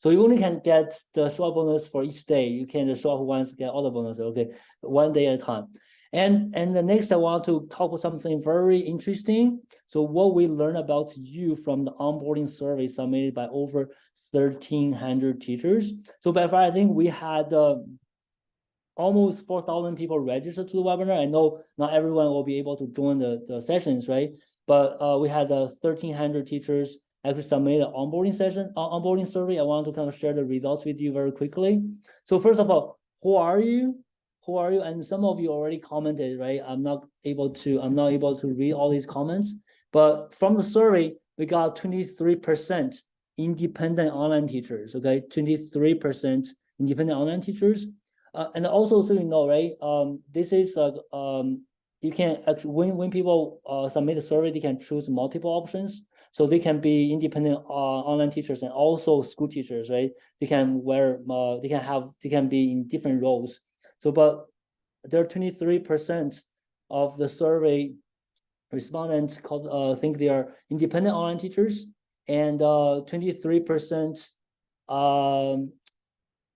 So you only can get the show up bonus for each day. You can show up once, get all the bonuses, okay? One day at a time. And the next, I want to talk about something very interesting. So what we learned about you from the onboarding survey submitted by over 1,300 teachers. So by far, I think we had almost 4,000 people registered to the webinar. I know not everyone will be able to join the sessions, right? But we had 1,300 teachers actually submit an onboarding survey. I want to kind of share the results with you very quickly. So first of all, who are you? Who are you? And some of you already commented, right? I'm not able to read all these comments, but from the survey, we got 23% independent online teachers, okay? 23% independent online teachers. And also, so you know, right? This is you can actually when people submit a survey, they can choose multiple options. So they can be independent online teachers and also school teachers, right? They can they can be in different roles. So, but there are 23% of the survey respondents think they are independent online teachers, and 23%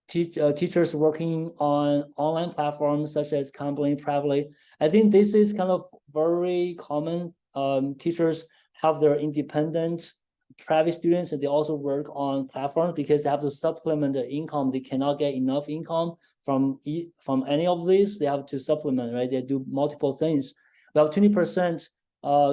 teachers working on online platforms such as Cambly, Private. I think this is kind of very common. Teachers have their independent private students, and they also work on platforms because they have to supplement the income. They cannot get enough income from any of these. They have to supplement, right? They do multiple things. About 20%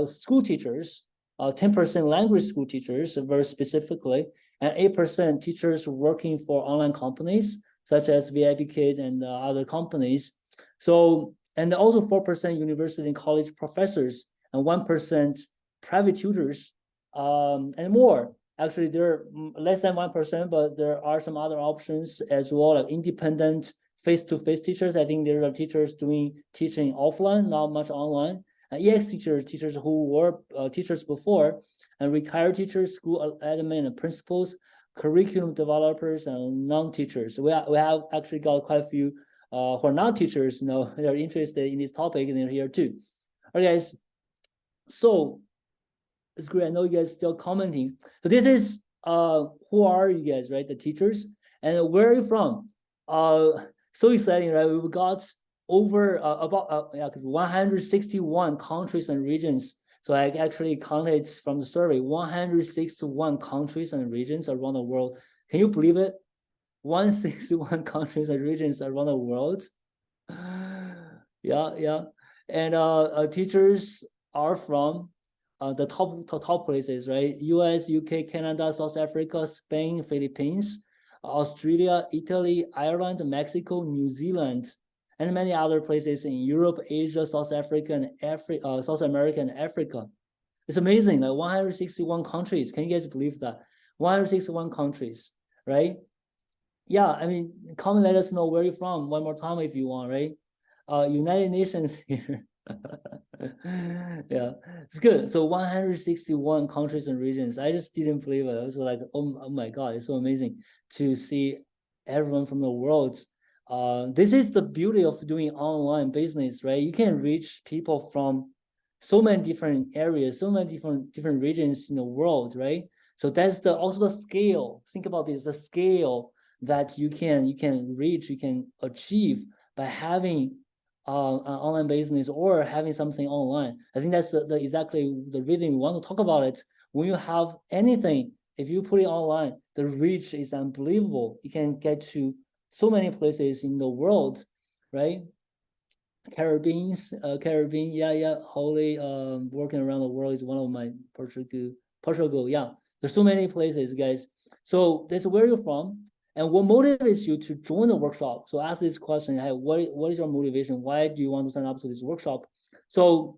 school teachers, 10% language school teachers, very specifically, and 8% teachers working for online companies such as VIP Kid and other companies. So, and also 4% university and college professors and 1% private tutors, and more. Actually, there are less than 1%, but there are some other options as well, like independent face-to-face teachers. I think there are teachers doing teaching offline, not much online. EX teachers who were teachers before, and retired teachers, school admin and principals, curriculum developers, and non-teachers. We have actually got quite a few who are not teachers. You know, they're interested in this topic, and they're here too. All right, guys. So it's great. I know you guys still commenting. So this is who are you guys, right? The teachers, and where are you from? So exciting, right? We've got over about 161 countries and regions. So I actually counted from the survey 161 countries and regions around the world. Can you believe it? 161 countries and regions around the world. Yeah. And teachers are from the top places, right? US, UK, Canada, South Africa, Spain, Philippines, Australia, Italy, Ireland, Mexico, New Zealand, and many other places in Europe, Asia, South Africa, and South America and Africa. It's amazing, like 161 countries. Can you guys believe that? 161 countries, right? Yeah, I mean, comment, let us know where you're from one more time if you want, right? United Nations here. Yeah, it's good. So 161 countries and regions. I just didn't believe it. I was like, oh my God, it's so amazing to see everyone from the world. This is the beauty of doing online business, right? You can reach people from so many different areas, so many different regions in the world, right? So that's also the scale. Think about this, the scale that you can reach, you can achieve by having an online business or having something online. I think that's exactly the reason we want to talk about it. When you have anything, if you put it online, the reach is unbelievable. You can get to so many places in the world, right? Caribbean, yeah. Holy, working around the world is one of my Portugal, yeah. There's so many places, guys. So that's where you're from. And what motivates you to join the workshop? So ask this question, hey, what is your motivation? Why do you want to sign up to this workshop? So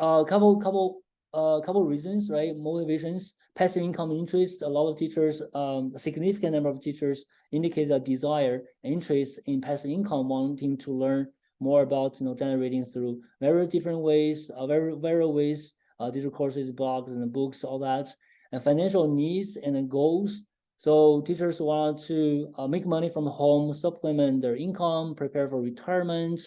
couple reasons, right? Motivations, passive income interest. A lot of teachers, a significant number of teachers indicate a desire, interest in passive income, wanting to learn more about generating through very different ways, very ways, digital courses, blogs, and books, all that, and financial needs and goals. So teachers want to make money from home, supplement their income, prepare for retirement,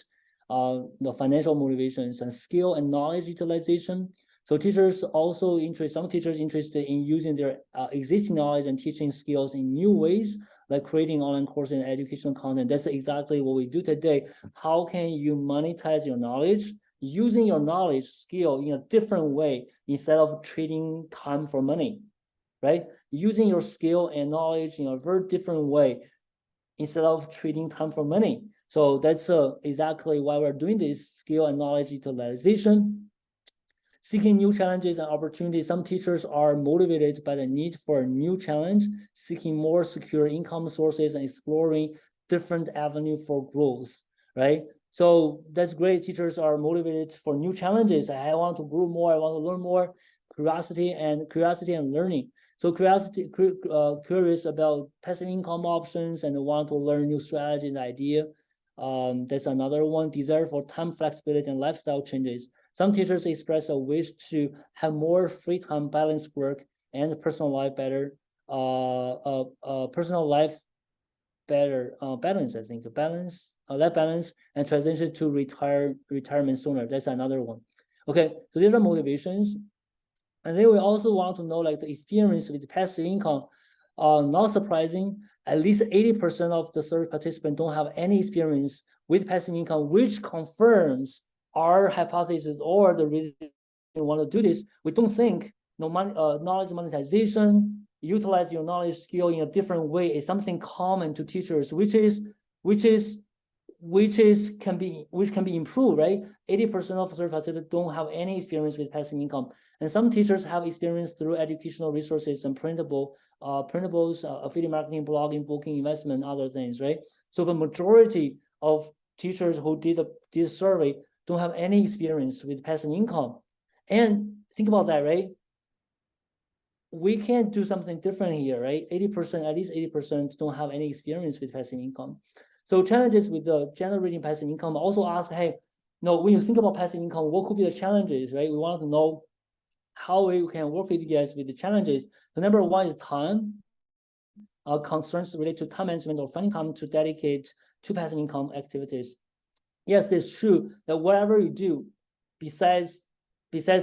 the financial motivations, and skill and knowledge utilization. So teachers also some teachers interested in using their existing knowledge and teaching skills in new ways, like creating online courses and educational content. That's exactly what we do today. How can you monetize your knowledge? Using your knowledge skill in a different way instead of trading time for money, right? Using your skill and knowledge in a very different way instead of trading time for money. So that's exactly why we're doing this skill and knowledge utilization. Seeking new challenges and opportunities. Some teachers are motivated by the need for a new challenge, seeking more secure income sources and exploring different avenue for growth, right? So that's great. Teachers are motivated for new challenges. I want to grow more. I want to learn more. Curiosity and learning. So curious about passive income options and want to learn new strategies and idea. That's another one. Desire for time flexibility and lifestyle changes. Some teachers express a wish to have more free time, balance work and personal life better. Personal life better balance. I think life balance and transition to retirement sooner. That's another one. Okay, so these are motivations. And then we also want to know like the experience with passive income. Not surprising, at least 80% of the survey participants don't have any experience with passive income, which confirms our hypothesis or the reason we want to do this. We don't think knowledge monetization, utilize your knowledge skill in a different way is something common to teachers, which can be improved, right? 80% of survey participants don't have any experience with passive income, and some teachers have experience through educational resources and printables, affiliate marketing, blogging, booking, investment, other things, right? So the majority of teachers who did this survey don't have any experience with passive income, and think about that, right? We can't do something different here, right? 80%, at least 80% don't have any experience with passive income. So challenges with the generating passive income also ask, hey, when you think about passive income, what could be the challenges, right? We want to know how we can work with you guys with the challenges. The number one is time. Concerns related to time management or finding time to dedicate to passive income activities. Yes, it's true that whatever you do, besides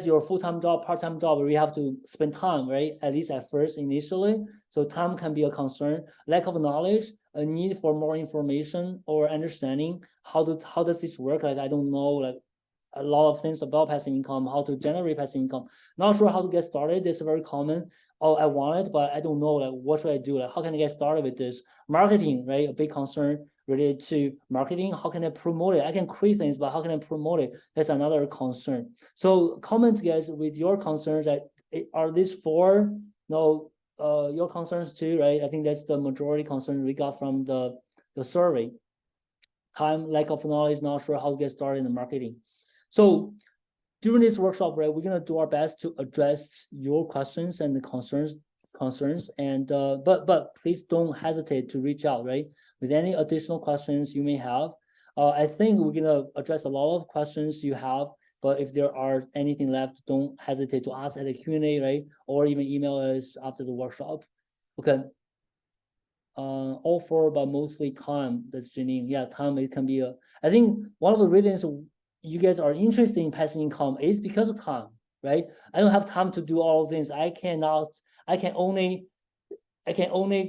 your full-time job, part-time job, where you have to spend time, right? At least at first, initially. So time can be a concern. Lack of knowledge, a need for more information or understanding. How does this work? Like, I don't know, like a lot of things about passive income, how to generate passive income. Not sure how to get started. This is very common. Oh, I want it, but I don't know, like, what should I do? Like, how can I get started with this? Marketing, right? A big concern related to marketing. How can I promote it? I can create things, but how can I promote it? That's another concern. So comment, guys, with your concerns. That are these four your concerns too, right? I think that's the majority concern we got from the survey. Time, lack of knowledge, not sure how to get started in the marketing. So during this workshop, right, we're gonna do our best to address your questions and the concerns, and but please don't hesitate to reach out, right, with any additional questions you may have. I think we're gonna address a lot of questions you have, but if there are anything left, don't hesitate to ask at the Q&A, right, or even email us after the workshop. Okay. All four, but mostly time. That's Janine. Yeah, time, it can be I think one of the reasons you guys are interested in passive income is because of time, right? I don't have time to do all things. I can only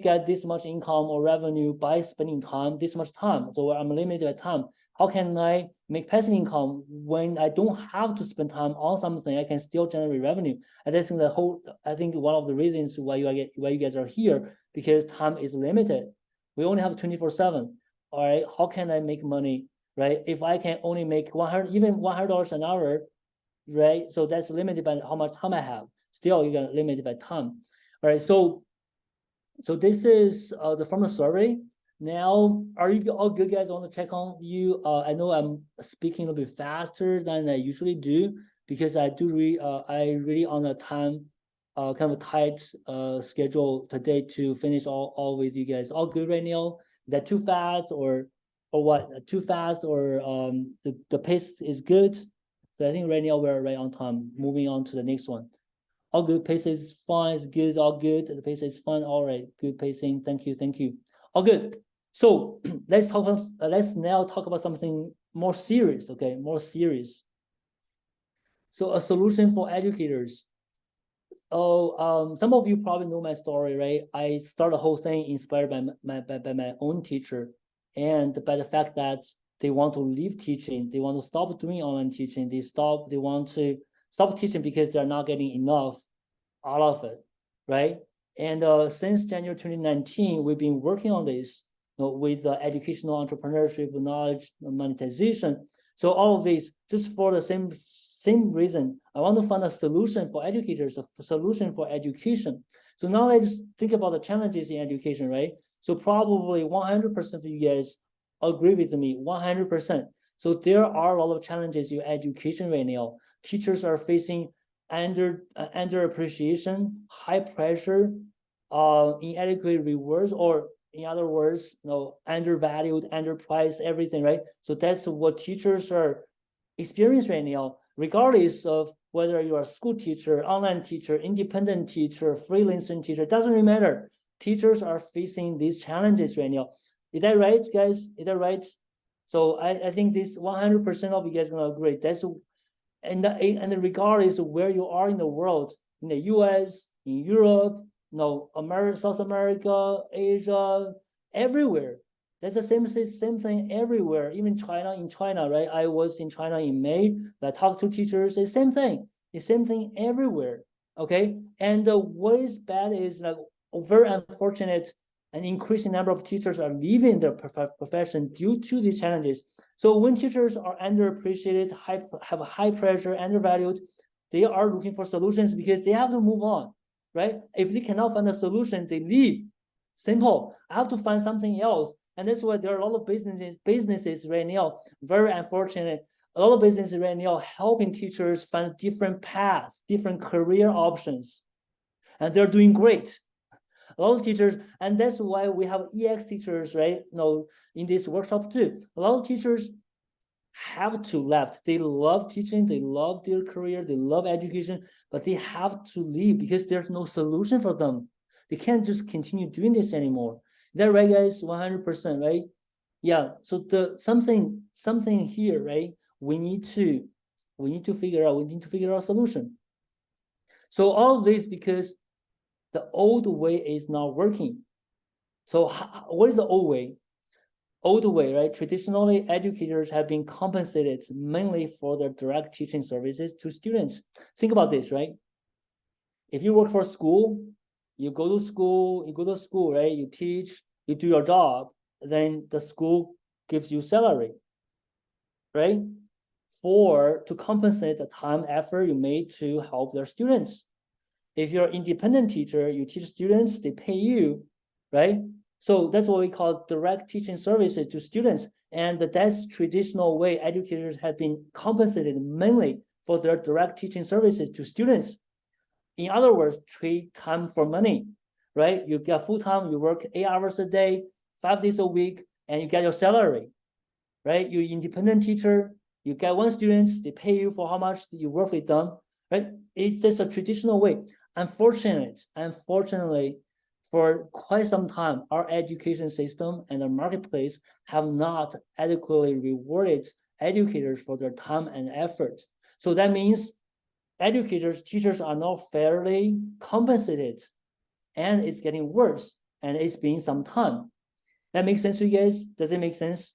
get this much income or revenue by spending this much time. So I'm limited by time. How can I make passive income when I don't have to spend time on something? I can still generate revenue. And that's I think one of the reasons why you guys are here, because time is limited. We only have 24/7. All right. How can I make money, right? If I can only make $100 an hour, right? So that's limited by how much time I have. Still, you're gonna limited by time. All right. So this is the from the survey. Now, are you all good, guys? I want to check on you. I know I'm speaking a little bit faster than I usually do because I really on a time, kind of a tight schedule today to finish all with you guys. All good right now? Is that too fast or what? Too fast or the pace is good? So I think right now we're right on time. Moving on to the next one. All good, pace is fine, it's good, all good. The pace is fine, all right, good pacing. Thank you. All good. So let's now talk about something more serious. Okay, more serious. So a solution for educators. Oh, some of you probably know my story, right? I started the whole thing inspired by my own teacher, and by the fact that they want to leave teaching, they want to stop doing online teaching, they want to stop teaching because they're not getting enough out of it, right? And since January 2019, we've been working on this, with educational entrepreneurship, knowledge monetization. So all of these just for the same reason. I want to find a solution for educators, a solution for education. So now let's think about the challenges in education, right? So probably 100% of you guys agree with me, 100%. So there are a lot of challenges in education right now. Teachers are facing under appreciation, high pressure, inadequate rewards, or in other words, undervalued, underpriced, everything, right? So that's what teachers are experiencing right now, regardless of whether you're a school teacher, online teacher, independent teacher, freelancing teacher, doesn't really matter. Teachers are facing these challenges right now. Is that right, guys? Is that right? So I think this 100% of you guys are gonna agree. That's and regardless of where you are in the world, in the US, in Europe, America, South America, Asia, everywhere. That's the same thing everywhere. Even China, in China, right? I was in China in May. I talked to teachers. It's the same thing. The same thing everywhere. Okay. And what is bad is like very unfortunate. An increasing number of teachers are leaving their profession due to these challenges. So when teachers are underappreciated, have a high pressure, undervalued, they are looking for solutions because they have to move on, right? If they cannot find a solution, they leave. Simple. I have to find something else. And that's why there are a lot of businesses right now, very unfortunate. A lot of businesses right now helping teachers find different paths, different career options. And they're doing great. A lot of teachers, and that's why we have EX teachers, right? In this workshop too. A lot of teachers have to left. They love teaching, they love their career, they love education, but they have to leave because there's no solution for them. They can't just continue doing this anymore. Is that right, guys? 100%, right? Yeah. So something here, right? We need to figure out a solution. So all of this because the old way is not working. So what is the old way? Old way, right? Traditionally, educators have been compensated mainly for their direct teaching services to students. Think about this, right? If you work for a school, you go to school, right? You teach, you do your job, then the school gives you salary, right? To compensate the time, effort you made to help their students. If you're an independent teacher, you teach students, they pay you, right? So that's what we call direct teaching services to students. And that's traditional way educators have been compensated mainly for their direct teaching services to students. In other words, trade time for money, right? You get full-time, you work 8 hours a day, 5 days a week, and you get your salary, right? You're independent teacher, you get one student, they pay you for how much you work with them, right? It's just a traditional way. Unfortunately, for quite some time, our education system and the marketplace have not adequately rewarded educators for their time and effort. So that means teachers are not fairly compensated, and it's getting worse, and it's been some time. That makes sense to you guys? Does it make sense?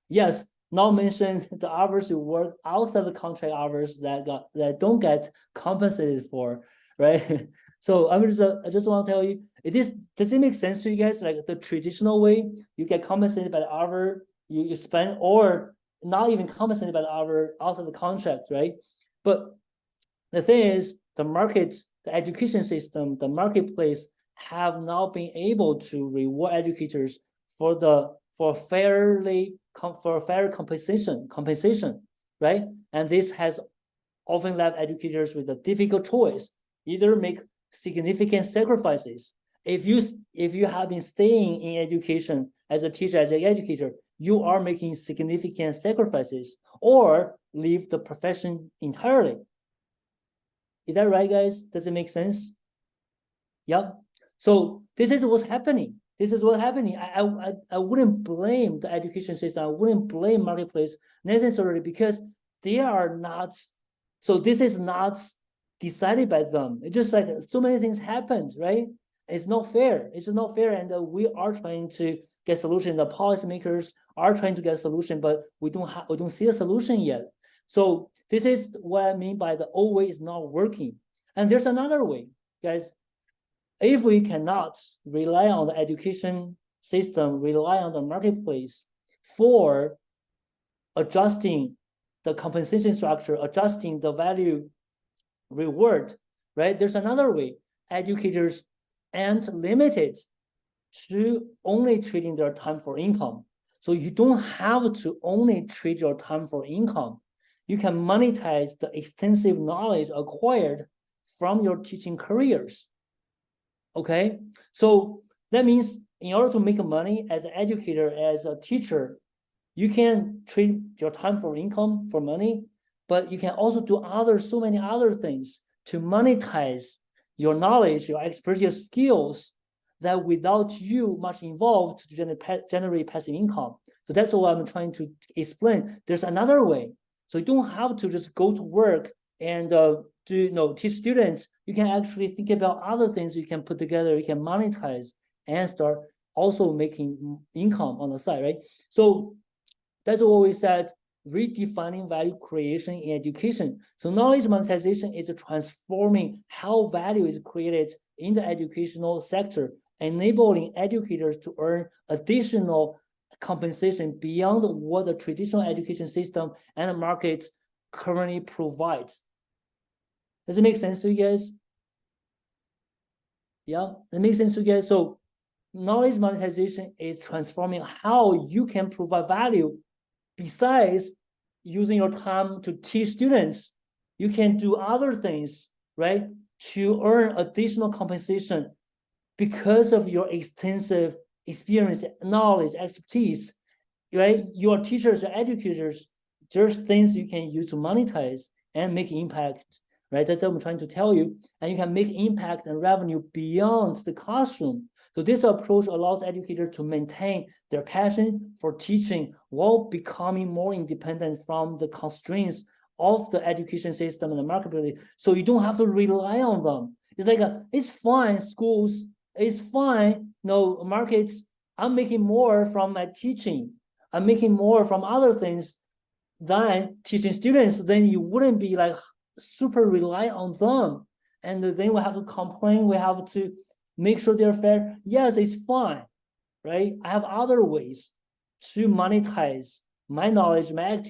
Yes, not mention the hours you work outside the contract hours that don't get compensated for, right? So I just want to tell you, does it make sense to you guys? Like the traditional way, you get compensated by the hour you spend, or not even compensated by the hour outside the contract, right? But the thing is, the education system, the marketplace have not been able to reward educators for fair compensation, right? And this has often left educators with a difficult choice: either make significant sacrifices. If you have been staying in education as a teacher, as an educator, you are making significant sacrifices, or leave the profession entirely. Is that right, guys? Does it make sense? Yep. So this is what's happening. This is what's happening. I wouldn't blame the education system. I wouldn't blame marketplace necessarily because they are not. So this is not decided by them. It's just like so many things happened, right? It's not fair. It's not fair, and we are trying to get solution. The policymakers are trying to get a solution, but we don't see a solution yet. So this is what I mean by the old way is not working. And there's another way, guys. If we cannot rely on the education system, rely on the marketplace for adjusting the compensation structure, adjusting the value reward, right? There's another way. Educators aren't limited to only trading their time for income. So you don't have to only trade your time for income. You can monetize the extensive knowledge acquired from your teaching careers. Okay, so that means in order to make money as an educator, as a teacher, you can trade your time for income, for money, but you can also do so many other things to monetize your knowledge, your expertise, your skills that without you much involved to generate passive income. So that's what I'm trying to explain. There's another way. So you don't have to just go to work and teach students. You can actually think about other things you can put together, you can monetize and start also making income on the side, right? So that's what we said, redefining value creation in education. So knowledge monetization is transforming how value is created in the educational sector, enabling educators to earn additional compensation beyond what the traditional education system and the market currently provides. Does it make sense to you guys? Yeah, it makes sense to you guys. So knowledge monetization is transforming how you can provide value. Besides using your time to teach students, you can do other things, right? To earn additional compensation because of your extensive experience, knowledge, expertise, right? Your teachers, your educators, there's things you can use to monetize and make impact, right? That's what I'm trying to tell you. And you can make impact and revenue beyond the classroom. So this approach allows educators to maintain their passion for teaching while becoming more independent from the constraints of the education system and the marketplace. So you don't have to rely on them. It's like, it's fine, schools, it's fine, markets, I'm making more from my teaching. I'm making more from other things than teaching students. Then you wouldn't be like super rely on them. And then we have to complain, we have to make sure they're fair. Yes, it's fine, right? I have other ways to monetize my knowledge, my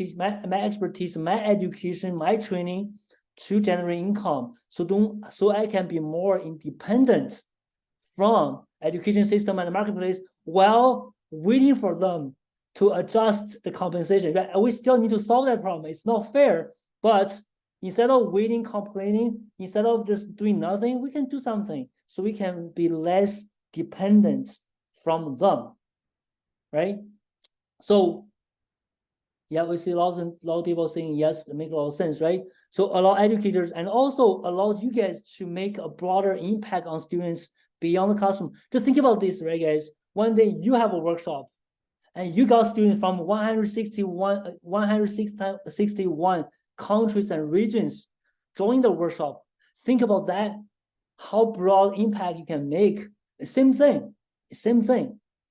expertise, my education, my training to generate income. So I can be more independent from education system and the marketplace while waiting for them to adjust the compensation. Right? We still need to solve that problem. It's not fair, but instead of waiting, complaining, instead of just doing nothing, we can do something so we can be less dependent from them, right? So yeah, we see a lot of people saying yes, it makes a lot of sense, right? So allow educators and also allow you guys to make a broader impact on students beyond the classroom. Just think about this, right, guys? One day you have a workshop and you got students from 161 countries and regions join the workshop. Think about that, how broad impact you can make. Same thing,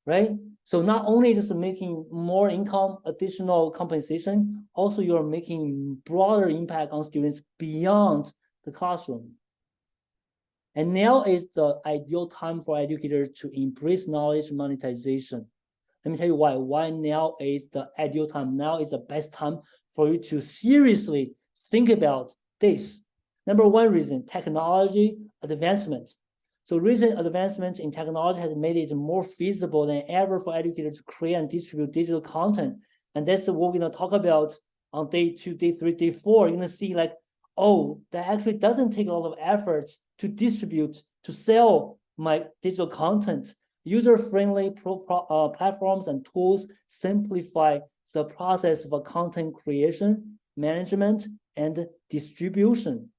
right? So not only just making more income, additional compensation, also you're making broader impact on students beyond the classroom. And now is the ideal time for educators to embrace knowledge monetization. Let me tell you why. Why now is the ideal time? Now is the best time for you to seriously think about this. Number one reason, technology advancement. So recent advancements in technology has made it more feasible than ever for educators to create and distribute digital content. And that's what we're going to talk about on day 2, day 3, day 4. You're going to see like, oh, that actually doesn't take a lot of effort to distribute, to sell my digital content. User-friendly platforms and tools simplify the process of content creation, management, and distribution.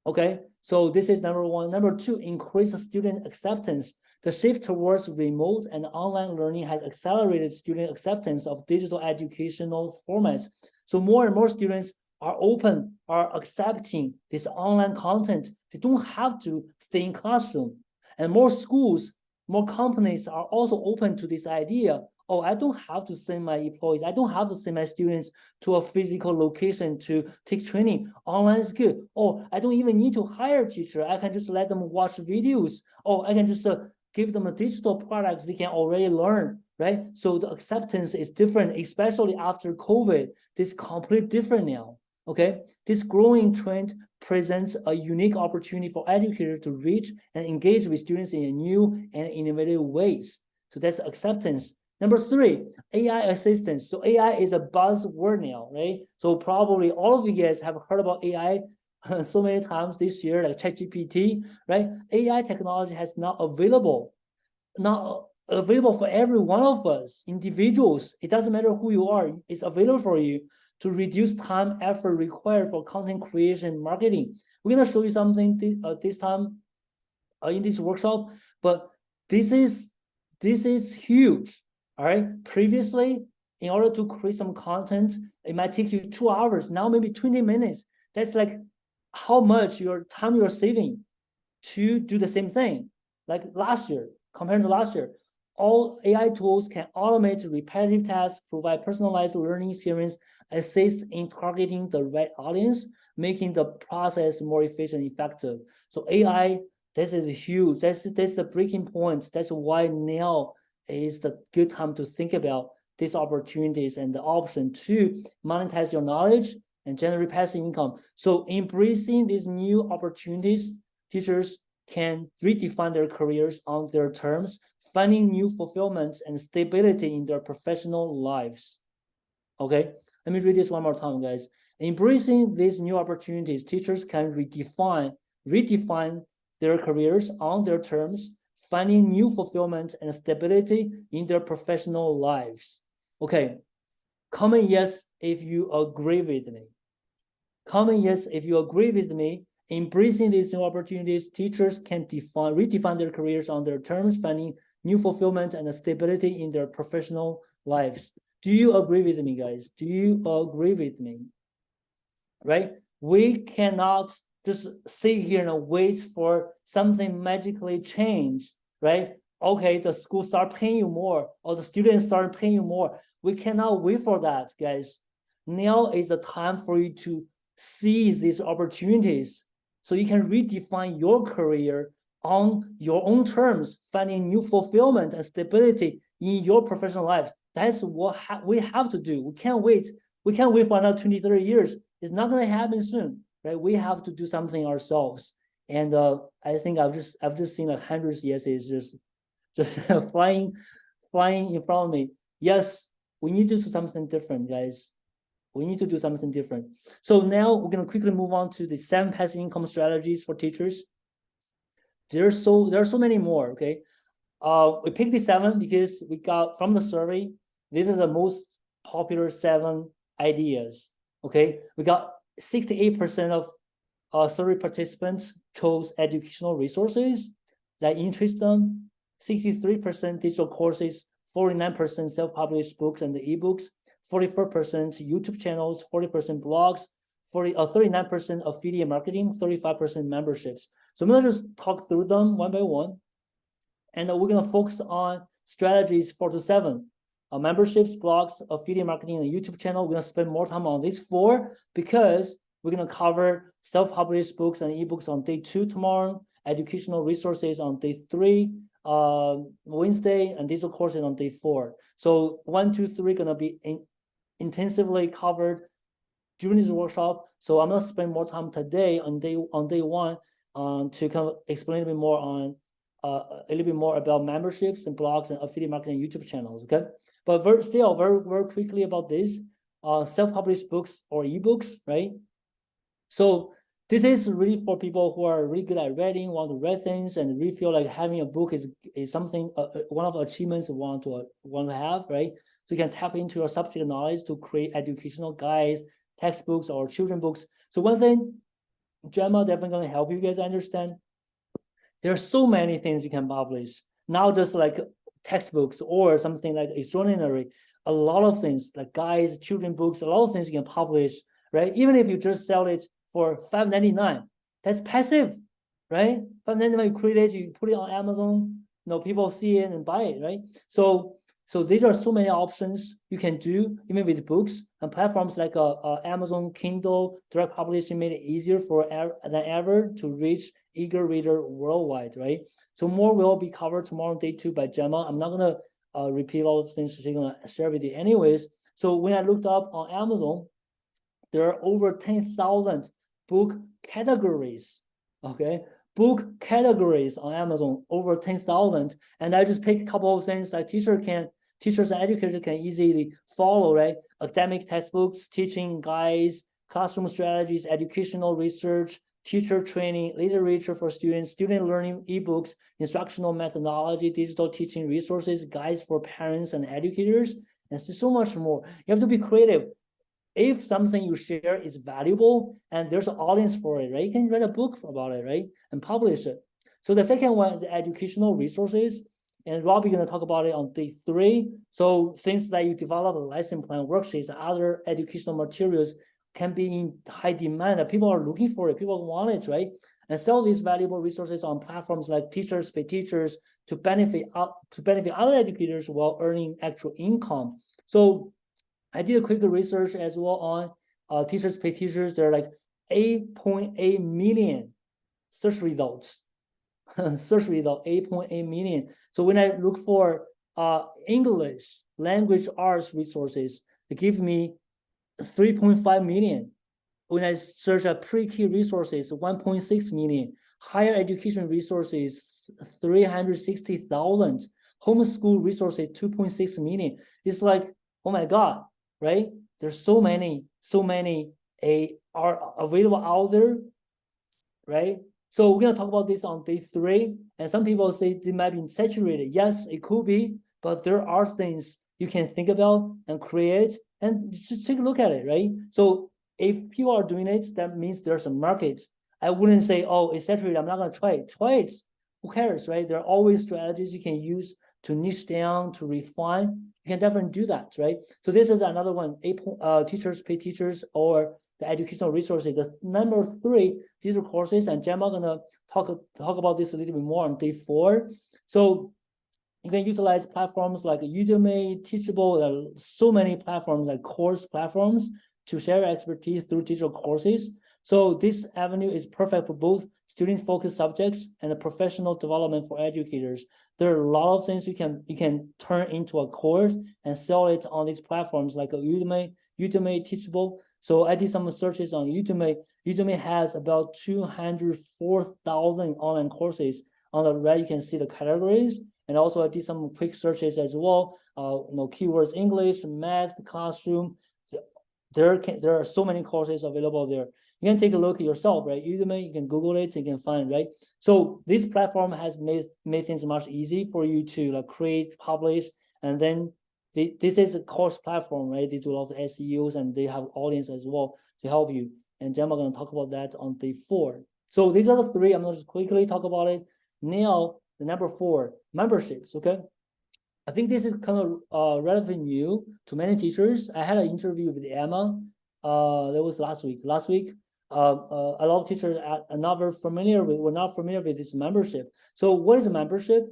Okay, So this is number one. Number two, increase student acceptance. The shift towards remote and online learning has accelerated student acceptance of digital educational formats. So more and more students are open, are accepting this online content. They don't have to stay in classroom. And more schools, more companies are also open to this idea. Oh, I don't have to send my employees, I don't have to send my students to a physical location to take training. Online is good. Oh, I don't even need to hire a teacher. I can just let them watch videos. Oh, I can just give them a digital products they can already learn, right? So the acceptance is different, especially after COVID. This is completely different now. Okay, this growing trend presents a unique opportunity for educators to reach and engage with students in new and innovative ways. So that's acceptance. Number three, AI assistance. So AI is a buzzword now, right? So probably all of you guys have heard about AI so many times this year, like ChatGPT, right? AI technology has not available for every one of us, individuals. It doesn't matter who you are, it's available for you to reduce time, effort required for content creation, marketing. We're gonna show you something this time in this workshop, but this is huge. All right. Previously, in order to create some content, it might take you 2 hours. Now maybe 20 minutes. That's like how much your time you're saving to do the same thing. Like last year, compared to last year, all AI tools can automate repetitive tasks, provide personalized learning experience, assist in targeting the right audience, making the process more efficient and effective. So AI, this is huge. That's the breaking point. That's why now is the good time to think about these opportunities and the option to monetize your knowledge and generate passive income. So embracing these new opportunities, teachers can redefine their careers on their terms, finding new fulfillment and stability in their professional lives. Okay, let me read this one more time, guys. Embracing these new opportunities, teachers can redefine their careers on their terms, finding new fulfillment and stability in their professional lives. Okay, comment yes if you agree with me. Comment yes if you agree with me. Embracing these new opportunities, teachers can redefine their careers on their terms, finding new fulfillment and stability in their professional lives. Do you agree with me, guys? Do you agree with me? Right? We cannot just sit here and wait for something magically change, right? Okay, the school start paying you more, or the students start paying you more. We cannot wait for that, guys. Now is the time for you to seize these opportunities so you can redefine your career on your own terms, finding new fulfillment and stability in your professional lives. That's what we have to do. We can't wait. We can't wait for another 20, 30 years. It's not going to happen soon, right? We have to do something ourselves. And I think I've just seen like hundreds of yeses just flying in front of me. Yes, we need to do something different, guys. We need to do something different. So now we're going to quickly move on to the 7 passive income strategies for teachers. There are so many more. Okay, we picked the 7 because we got from the survey. These are the most popular 7 ideas. Okay, we got 68% of survey participants chose educational resources that interest them. 63% digital courses, 49% self-published books and the ebooks, 44% YouTube channels, 40% blogs, 39% affiliate marketing, 35% memberships. So I'm gonna just talk through them one by one, and we're gonna focus on strategies 4 to 7. Memberships, blogs, affiliate marketing, and YouTube channel. We're gonna spend more time on these 4 because we're gonna cover self-published books and ebooks on day 2 tomorrow, educational resources on day 3, Wednesday, and digital courses on day 4. So 1, 2, 3 gonna be intensively covered during this workshop. So I'm gonna spend more time today on day 1 to kind of explain a bit more on a little bit more about memberships and blogs and affiliate marketing YouTube channels. Okay, but very quickly about this, self-published books or ebooks, right? So this is really for people who are really good at reading, want to read things, and really feel like having a book is something one of the achievements want to have, right? So you can tap into your subject knowledge to create educational guides, textbooks, or children books. So one thing Gemma definitely gonna help you guys understand. There are so many things you can publish, not just like textbooks or something like extraordinary. A lot of things like guides, children books, a lot of things you can publish, right? Even if you just sell it for $5.99, that's passive, right? $5.99, you create it, you put it on Amazon, people see it and buy it, right? So these are so many options you can do, even with books and platforms like Amazon Kindle direct publishing made it easier than ever to reach eager reader worldwide, right? So more will be covered tomorrow, day 2 by Gemma. I'm not gonna repeat all the things she's gonna share with you anyways. So when I looked up on Amazon, there are over 10,000 book categories, okay? Book categories on Amazon, over 10,000. And I just pick a couple of things that teachers and educators can easily follow, right? Academic textbooks, teaching guides, classroom strategies, educational research, teacher training, literature for students, student learning ebooks, instructional methodology, digital teaching resources, guides for parents and educators, and so much more. You have to be creative. If something you share is valuable and there's an audience for it, right? You can write a book about it, right? And publish it. So the second one is educational resources. And Robbie gonna talk about it on day 3. So things that you develop, a lesson plan, worksheets, other educational materials can be in high demand. People are looking for it, people want it, right? And sell these valuable resources on platforms like Teachers Pay Teachers to benefit other educators while earning actual income. So I did a quick research as well on Teachers Pay Teachers. There are like 8.8 million search results. Search result 8.8 million. So when I look for English language arts resources, it gives me 3.5 million. When I search pre-K resources, 1.6 million. Higher education resources, 360,000. Homeschool resources, 2.6 million. It's like, oh my God, right? There's so many are available out there, right? So we're gonna talk about this on day 3. And some people say they might be saturated. Yes, it could be, but there are things you can think about and create and just take a look at it, right? So if people are doing it, that means there's a market. I wouldn't say, oh, it's saturated, I'm not gonna try it. Try it. Who cares, right? There are always strategies you can use to niche down, to refine. You can definitely do that, right? So this is another one, Teachers Pay Teachers, or the educational resources. The number 3, these are courses, and Gemma gonna talk about this a little bit more on day 4. So you can utilize platforms like Udemy, Teachable, so many platforms like course platforms to share expertise through digital courses. So this avenue is perfect for both student-focused subjects and the professional development for educators. There are a lot of things you can turn into a course and sell it on these platforms like Udemy, Teachable. So I did some searches on Udemy. Udemy has about 204,000 online courses. On the right, you can see the categories. And also I did some quick searches as well. Keywords, English, math, classroom. There are so many courses available there. You can take a look at yourself, right? Udemy, you can Google it, you can find, right? So this platform has made things much easy for you to create, publish, and then this is a course platform, right? They do a lot of SEOs and they have audience as well to help you. And Gemma gonna talk about that on day 4. So these are the 3. I'm gonna just quickly talk about it. Now, the number 4, memberships, okay? I think this is kind of relatively new to many teachers. I had an interview with Emma. That was last week. A lot of teachers were not familiar with this membership. So what is a membership?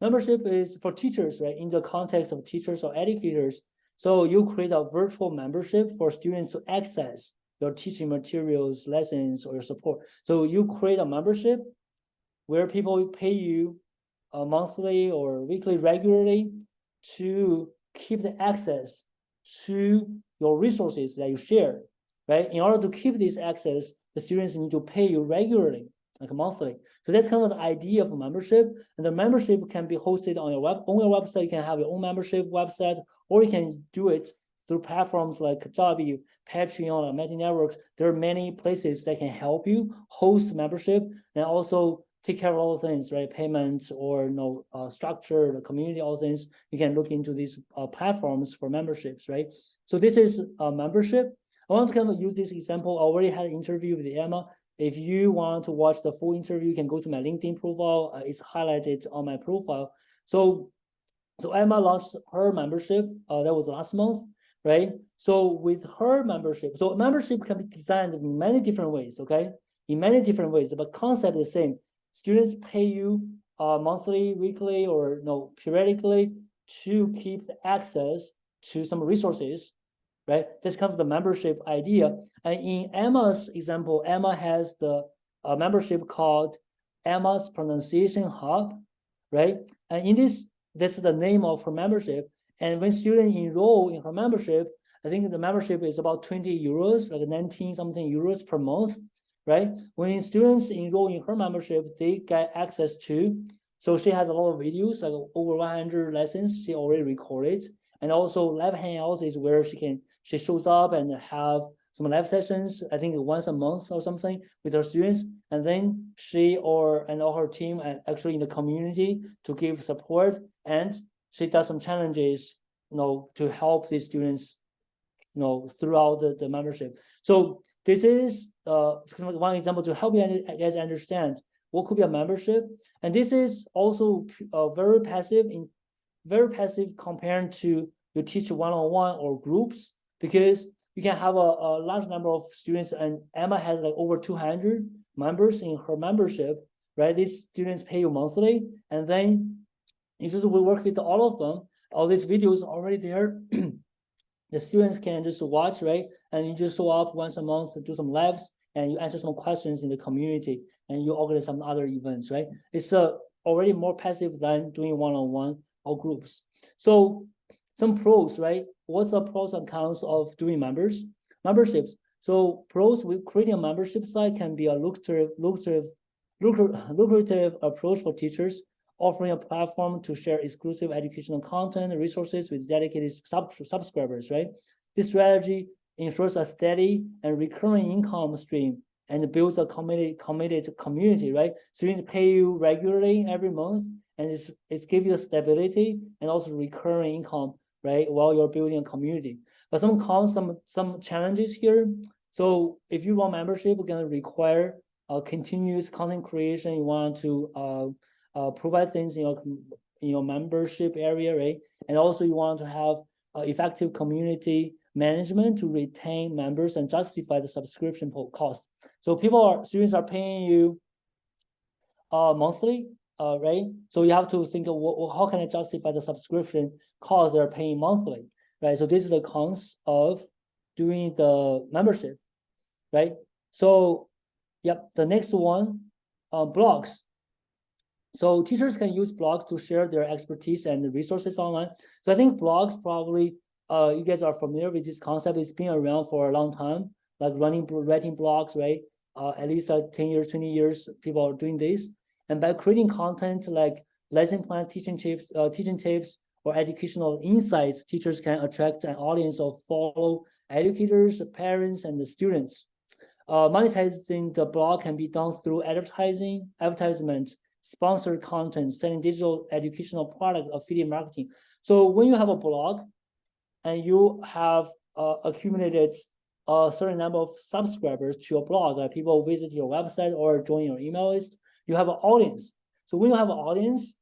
Membership is for teachers, right? In the context of teachers or educators. So you create a virtual membership for students to access your teaching materials, lessons, or your support. So you create a membership where people pay you monthly or weekly regularly to keep the access to your resources that you share, right? In order to keep this access, the students need to pay you regularly, like monthly. So that's kind of the idea of a membership. And the membership can be hosted on your website. You can have your own membership website, or you can do it through platforms like Kajabi, Patreon, or Meta Networks. There are many places that can help you host membership and also take care of all the things, right? Payments or structure, the community, all things. You can look into these platforms for memberships, right? So this is a membership. I want to kind of use this example. I already had an interview with Emma. If you want to watch the full interview, you can go to my LinkedIn profile. It's highlighted on my profile. So Emma launched her membership. That was last month, right? So with her membership, so membership can be designed in many different ways, okay? In many different ways, but concept is the same. Students pay you monthly, weekly, or no, periodically to keep access to some resources, right? This comes the membership idea. And in Emma's example, Emma has the membership called Emma's Pronunciation Hub, right? And in this is the name of her membership. And when students enroll in her membership, I think the membership is about 20 euros, like 19 something euros per month, right? When students enroll in her membership, they get access to, so she has a lot of videos, like over 100 lessons she already recorded. And also live hangouts is where she shows up and have some live sessions, I think once a month or something with her students. And then she and all her team and actually in the community to give support. And she does some challenges, to help these students, throughout the membership. So this is one example to help you guys understand what could be a membership. And this is also very passive compared to you teach one-on-one or groups, because you can have a large number of students, and Emma has like over 200 members in her membership, right? These students pay you monthly, and then you just will work with all of them. All these videos already there. The students can just watch, right? And you just show up once a month to do some labs, and you answer some questions in the community, and you organize some other events, right? It's already more passive than doing one-on-one or groups. So some pros, right? What's the pros and cons of doing memberships? So pros with creating a membership site can be a lucrative approach for teachers, offering a platform to share exclusive educational content and resources with dedicated subscribers, right? This strategy ensures a steady and recurring income stream and builds a committed community, right? Students pay you regularly every month, and it gives you stability and also recurring income, right? While you're building a community. But some cons, some challenges here. So if you want membership, we're gonna require continuous content creation. You want to provide things in your membership area, right? And also you want to have effective community management to retain members and justify the subscription cost. So students are paying you monthly, right? So you have to think of how can I justify the subscription cost they're paying monthly, right? So this is the cons of doing the membership, right? So, yep, the next one, blogs. So teachers can use blogs to share their expertise and resources online. So I think blogs probably, you guys are familiar with this concept. It's been around for a long time, like writing blogs, right? At least 10 years, 20 years, people are doing this. And by creating content like lesson plans, teaching tips, or educational insights, teachers can attract an audience of fellow educators, parents, and the students. Monetizing the blog can be done through advertisements, sponsored content, selling digital educational product, affiliate marketing. So when you have a blog and you have accumulated a certain number of subscribers to your blog, like people visit your website or join your email list, you have an audience. So when you have an audience,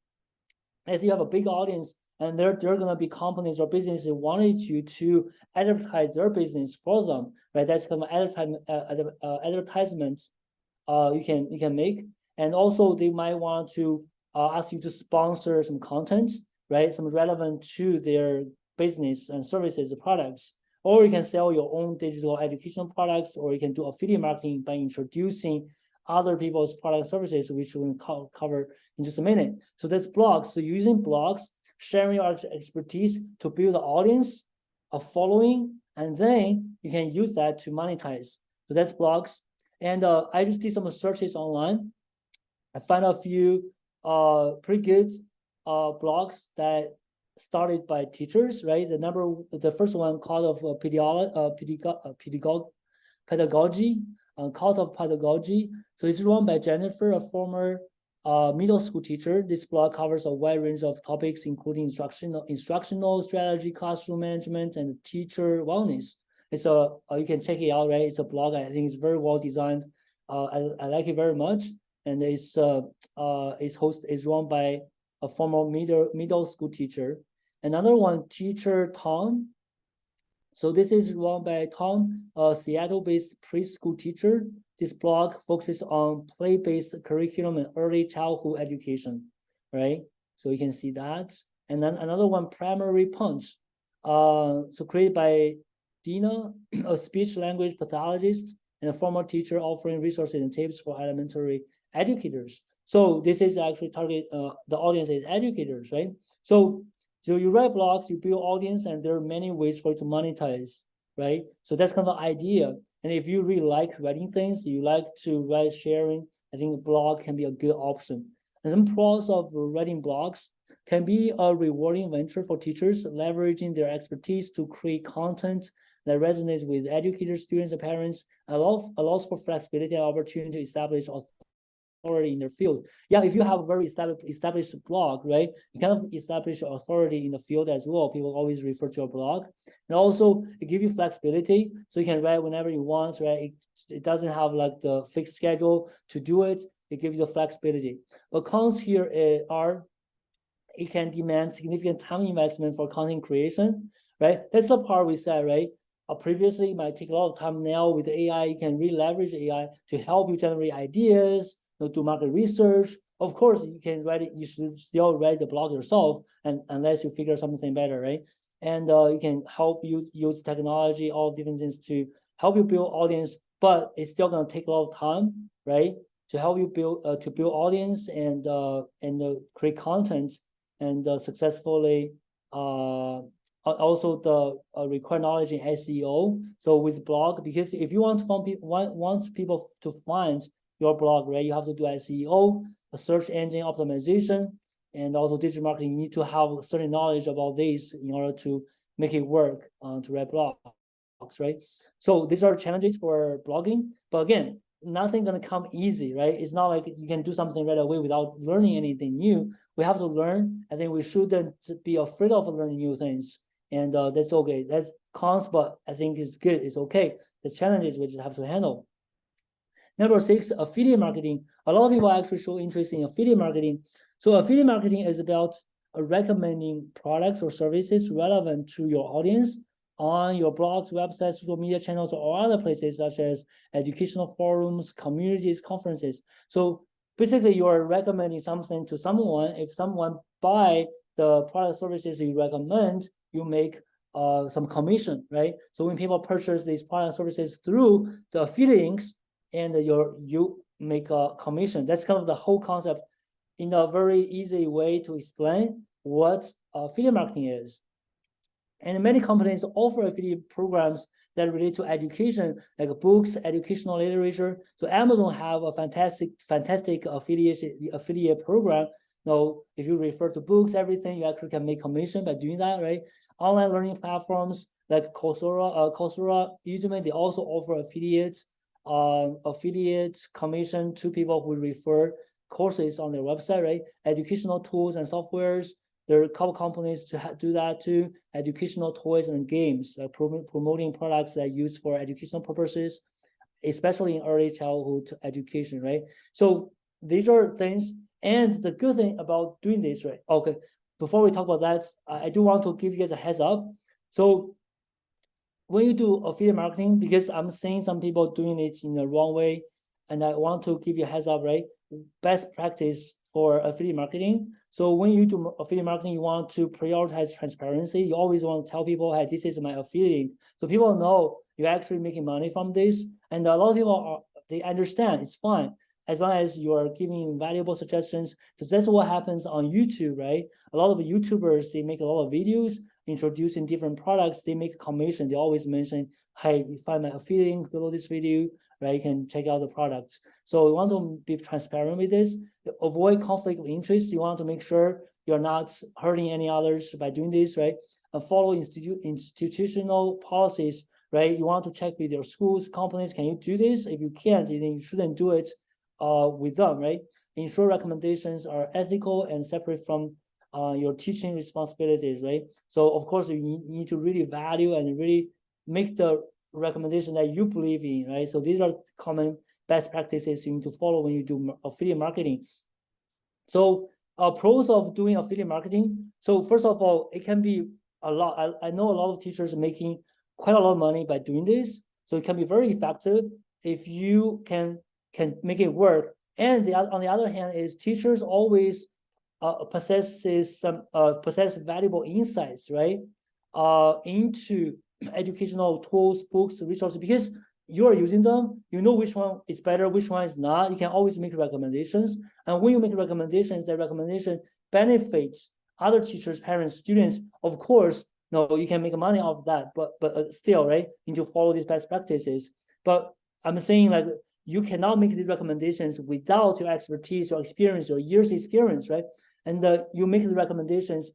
as you have a big audience, and there are going to be companies or businesses that wanted you to advertise their business for them, right? That's kind of advertisements you can make. And also they might want to ask you to sponsor some content, right? Some relevant to their business and services, products. Or you can sell your own digital educational products, or you can do affiliate marketing by introducing other people's product and services, which we'll cover in just a minute. So that's blogs. So using blogs, sharing your expertise to build an audience, a following, and then you can use that to monetize. So that's blogs. And I just did some searches online. I found a few pretty good blogs that started by teachers, right? The first one called of pedagogy, Cult of Pedagogy. So it's run by Jennifer, a former middle school teacher. This blog covers a wide range of topics, including instructional strategy, classroom management, and teacher wellness. It's you can check it out, right? It's a blog. I think it's very well designed, I like it very much, and it's run by a former middle school teacher. Another one, Teacher Tom. So this is run by Tom, a Seattle-based preschool teacher. This blog focuses on play-based curriculum and early childhood education, right? So you can see that. And then another one, Primary Punch. So created by Dina, a speech language pathologist and a former teacher, offering resources and tips for elementary educators. So this is actually target, the audience is educators, right? So you write blogs, you build audience, and there are many ways for you to monetize, right? So that's kind of the idea. And if you really like writing things, you like to write sharing, I think a blog can be a good option. And some pros of writing blogs can be a rewarding venture for teachers, leveraging their expertise to create content that resonates with educators, students, and parents, allows for flexibility and opportunity to establish authority in their field. Yeah, if you have a very established blog, right, you kind of establish your authority in the field as well. People always refer to your blog. And also it gives you flexibility, so you can write whenever you want, right? It doesn't have like the fixed schedule to do it. It gives you the flexibility. But cons here are it can demand significant time investment for content creation, right? That's the part we said, right? Previously, it might take a lot of time. Now with AI, you can really leverage AI to help you generate ideas, do market research. Of course, you can write it. You should still write the blog yourself, and unless you figure something better, right? And you can help you use technology, all different things to help you build audience, but it's still gonna take a lot of time, right? To help you build audience and create content and successfully also the require knowledge in SEO. So with blog, because if you want to want people to find your blog, right, you have to do SEO, a search engine optimization, and also digital marketing. You need to have certain knowledge about this in order to make it work to write blogs, right? So these are challenges for blogging, but again, nothing gonna come easy, right? It's not like you can do something right away without learning anything new. We have to learn. I think we shouldn't be afraid of learning new things, and that's okay. That's cons, but I think it's good. It's okay. The challenges we just have to handle. Number 6, affiliate marketing. A lot of people actually show interest in affiliate marketing. So affiliate marketing is about recommending products or services relevant to your audience on your blogs, websites, social media channels, or other places such as educational forums, communities, conferences. So basically, you're recommending something to someone. If someone buy the product services you recommend, you make some commission, right? So when people purchase these product services through the affiliate links, and you make a commission. That's kind of the whole concept in a very easy way to explain what affiliate marketing is. And many companies offer affiliate programs that relate to education, like books, educational literature. So Amazon have a fantastic affiliate program. Now, if you refer to books, everything, you actually can make commission by doing that, right? Online learning platforms like Coursera, Udemy, they also offer affiliate commission to people who refer courses on their website, right? Educational tools and softwares. There are a couple companies to do that too. Educational toys and games, promoting products that are used for educational purposes, especially in early childhood education, right? So these are things. And the good thing about doing this, right? Okay, before we talk about that, I do want to give you guys a heads up. So when you do affiliate marketing, because I'm seeing some people doing it in the wrong way, and I want to give you a heads up, right? Best practice for affiliate marketing. So when you do affiliate marketing, you want to prioritize transparency. You always want to tell people, hey, this is my affiliate. So people know you're actually making money from this. And a lot of people they understand it's fine as long as you're giving valuable suggestions. Because that's what happens on YouTube, right? A lot of YouTubers, they make a lot of videos introducing different products. They make commission. They always mention, hey, you find my affiliate link below this video, right? You can check out the products. So we want to be transparent with this, avoid conflict of interest. You want to make sure you're not hurting any others by doing this, right? And follow institutional policies, right? You want to check with your schools, companies, can you do this? If you can't, then you shouldn't do it with them, right? Ensure recommendations are ethical and separate from your teaching responsibilities, right? So of course you need to really value and really make the recommendation that you believe in, right? So these are common best practices you need to follow when you do affiliate marketing. So pros of doing affiliate marketing. So first of all, it can be a lot. I know a lot of teachers making quite a lot of money by doing this. So it can be very effective if you can make it work. And on the other hand is teachers always possess valuable insights, right? Into educational tools, books, resources, because you are using them, you know which one is better, which one is not. You can always make recommendations. And when you make recommendations, that recommendation benefits other teachers, parents, students. Of course, no, you can make money off that, but still, right? You need to follow these best practices. But I'm saying like you cannot make these recommendations without your expertise, your experience, your years experience, right? And you make the recommendations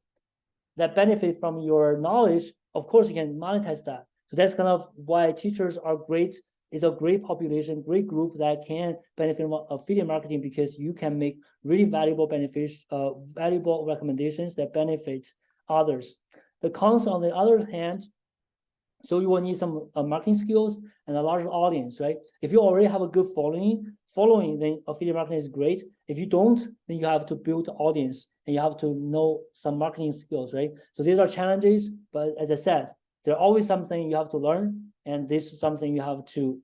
that benefit from your knowledge. Of course, you can monetize that. So that's kind of why teachers are great. It's a great population, great group that can benefit from affiliate marketing, because you can make really valuable valuable recommendations that benefit others. The cons, on the other hand, so you will need some marketing skills and a larger audience, right? If you already have a good following, then affiliate marketing is great. If you don't, then you have to build audience and you have to know some marketing skills, right? So these are challenges, but as I said, there's always something you have to learn, and this is something you have to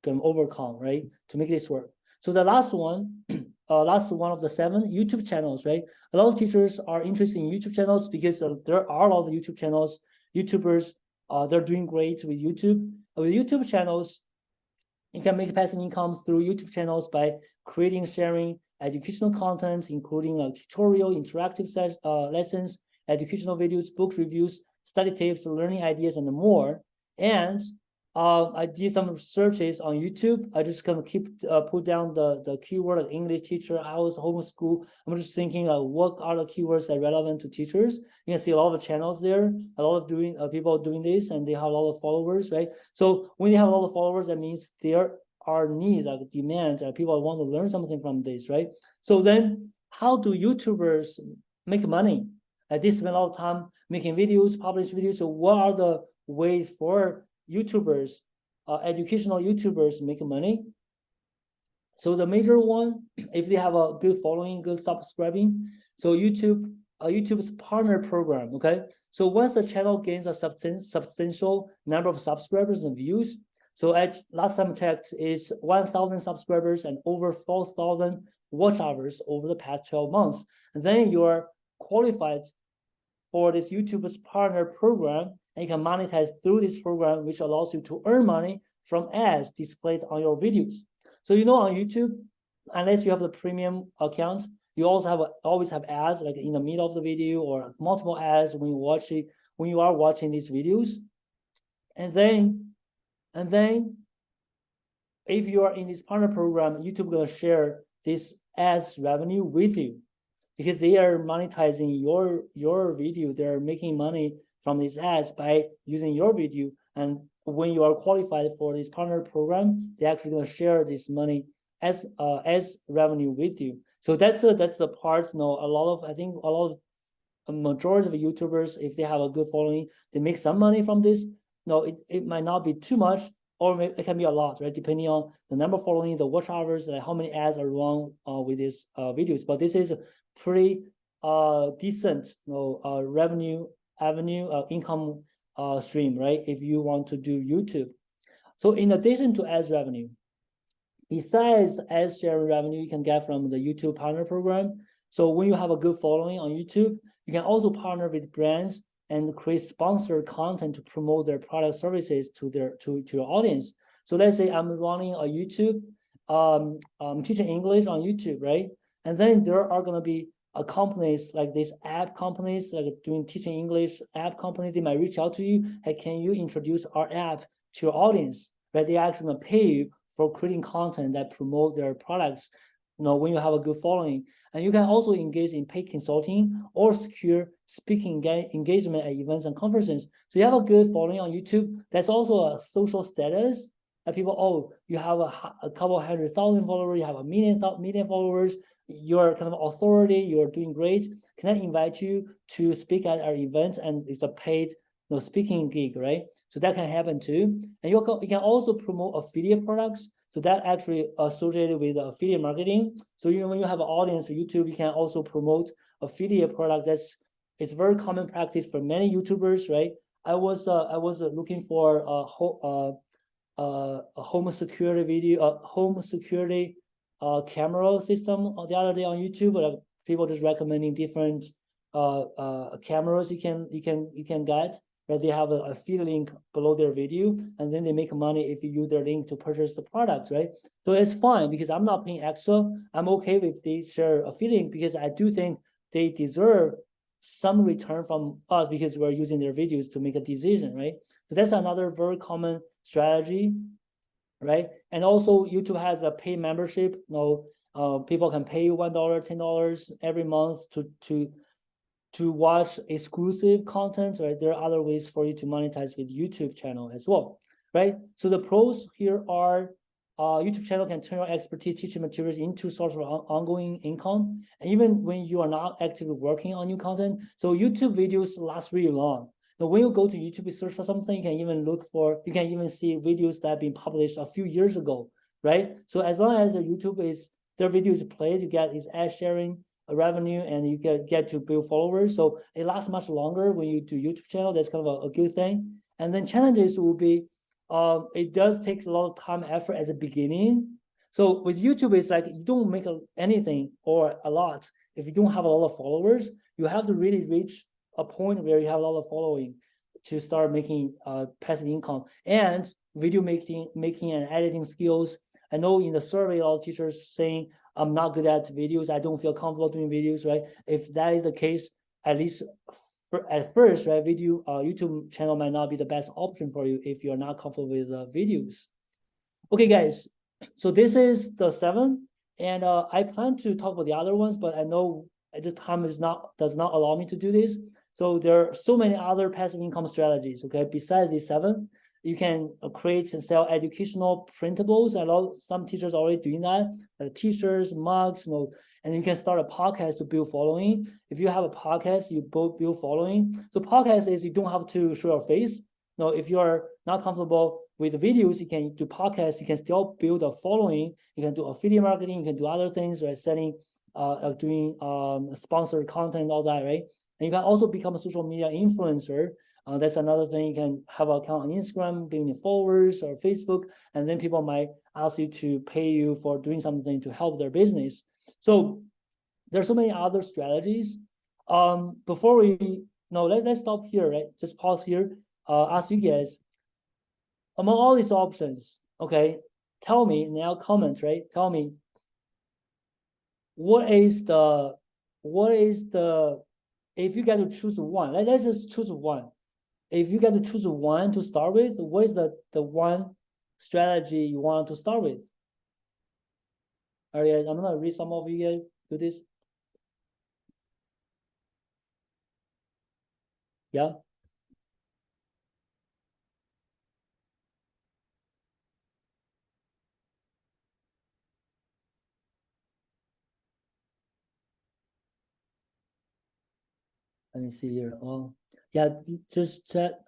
overcome, right, to make this work. So the last one, last one of the 7, YouTube channels, right? A lot of teachers are interested in YouTube channels because there are a lot of YouTube channels, YouTubers. They're doing great with YouTube. With YouTube channels, you can make passive income through YouTube channels by creating, sharing educational content, including tutorial, interactive lessons, educational videos, book reviews, study tips, learning ideas, and more. And I did some searches on YouTube. I just kind of put down the keyword like English teacher. I was homeschool. I'm just thinking what are the keywords that are relevant to teachers. You can see a lot of channels there, a lot of people doing this, and they have a lot of followers, right? So when you have a lot of followers, that means there are needs, like demand, people want to learn something from this, right? So then how do YouTubers make money? They spend a lot of time making videos, publish videos. So what are the ways for YouTubers, educational YouTubers make money? So the major one, if they have a good following, good subscribing, so YouTube's partner program, okay? So once the channel gains a substantial number of subscribers and views, so last time checked is 1,000 subscribers and over 4,000 watch hours over the past 12 months. And then you're qualified for this YouTube's partner program, and you can monetize through this program, which allows you to earn money from ads displayed on your videos. So on YouTube, unless you have the premium account, you also always have ads like in the middle of the video, or multiple ads when you are watching these videos. And then if you are in this partner program, YouTube gonna share this ads revenue with you, because they are monetizing your video. They're making money from these ads by using your video. And when you are qualified for this partner program, they're actually going to share this money as revenue with you. So that's the part. I think a majority of YouTubers, if they have a good following, they make some money from this. It might not be too much, or it can be a lot, right? Depending on the number of following, the watch hours, and how many ads are run with these videos. But this is a pretty decent revenue income stream, right? If you want to do YouTube. So in addition to ads revenue, besides ads sharing revenue you can get from the YouTube partner program. So when you have a good following on YouTube, you can also partner with brands and create sponsored content to promote their product services to your audience. So let's say I'm running a YouTube, teaching English on YouTube, right? And then there are going to be companies like these app companies, like doing teaching English app companies. They might reach out to you. Hey, can you introduce our app to your audience? Right? They're actually going to pay you for creating content that promote their products. When you have a good following. And you can also engage in paid consulting or secure speaking engagement at events and conferences. So you have a good following on YouTube. That's also a social status that people, you have a couple 100,000 followers, you have a million followers, you're kind of authority, you're doing great. Can I invite you to speak at our event? And it's a paid speaking gig, right? So that can happen too. And you can also promote affiliate products. So that actually associated with affiliate marketing. So when you have an audience for YouTube, you can also promote affiliate product. It's very common practice for many YouTubers, right? I was looking for a home security home security camera system the other day on YouTube, but people just recommending different cameras you can get. Right, they have a affiliate link below their video, and then they make money if you use their link to purchase the product, right? So it's fine because I'm not paying extra. I'm okay with they share affiliate because I do think they deserve some return from us because we're using their videos to make a decision, right? So that's another very common strategy, right? And also YouTube has a paid membership. People can pay you $1, $10 every month to watch exclusive content, right? There are other ways for you to monetize with YouTube channel as well, right? So the pros here are YouTube channel can turn your expertise teaching materials into source of ongoing income. And even when you are not actively working on new content, so YouTube videos last really long. Now, when you go to YouTube, search for something, you can even see videos that have been published a few years ago, right? So as long as their video is played, you get is ad sharing, revenue, and you get to build followers. So it lasts much longer when you do YouTube channel. That's kind of a good thing. And then challenges will be, it does take a lot of time, effort at the beginning. So with YouTube, it's like you don't make anything or a lot if you don't have a lot of followers. You have to really reach a point where you have a lot of following to start making passive income. And video making and editing skills. I know in the survey, a lot of teachers saying, I'm not good at videos. I don't feel comfortable doing videos, right? If that is the case, at least at first, right, YouTube channel might not be the best option for you if you're not comfortable with videos. Okay, guys. So this is the 7, and I plan to talk about the other ones, but I know the time does not allow me to do this. So there are so many other passive income strategies. Okay, besides the 7, you can create and sell educational printables. Some teachers are already doing that, t-shirts, mugs, and you can start a podcast to build following. If you have a podcast, you build following. So podcast is you don't have to show your face. If you are not comfortable with videos, you can do podcasts. You can still build a following. You can do affiliate marketing. You can do other things, right? Doing sponsored content, all that, right? And you can also become a social media influencer. That's another thing. You can have an account on Instagram, building followers, or Facebook, and then people might ask you to pay you for doing something to help their business. So there's so many other strategies. Before let's stop here, right? Just pause here. Ask you guys, among all these options, okay, tell me now, comment, right? Tell me what is the if you get to choose one, let's just choose one. If you get to choose one to start with, what is the one strategy you want to start with? All right, I'm gonna read some of you guys do this. Yeah. Let me see here. Oh, yeah, just chat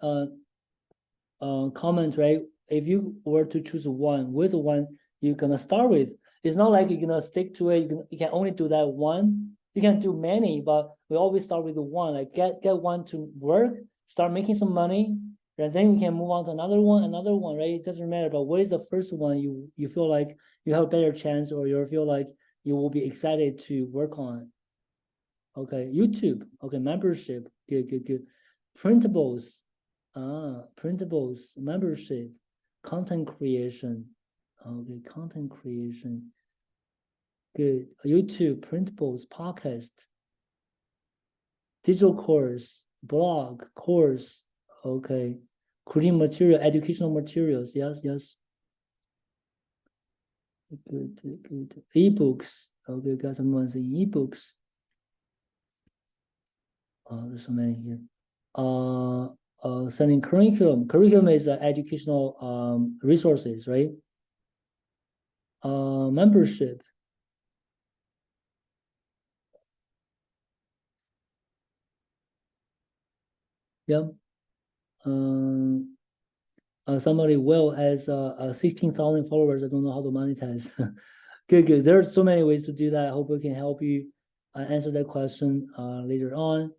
comment, right? If you were to choose one, which one you're gonna start with? It's not like you're gonna stick to it. You can only do that one. You can do many, but we always start with the one. Like get one to work, start making some money, and then we can move on to another one, right? It doesn't matter. But what is the first one you feel like you have a better chance, or you feel like you will be excited to work on? Okay, YouTube. Okay, membership. Good. Printables. Printables, membership, content creation. Okay, content creation. Good. YouTube, printables, podcast, digital course, blog, course. Okay. Creating material, educational materials. Yes. Good. Ebooks. Okay, got some ones in ebooks. Oh, there's so many here. Selling curriculum. Curriculum is educational resources, right? Membership. Yeah. Somebody Will has 16,000 followers. I don't know how to monetize. Good, good. There are so many ways to do that. I hope we can help you answer that question later on.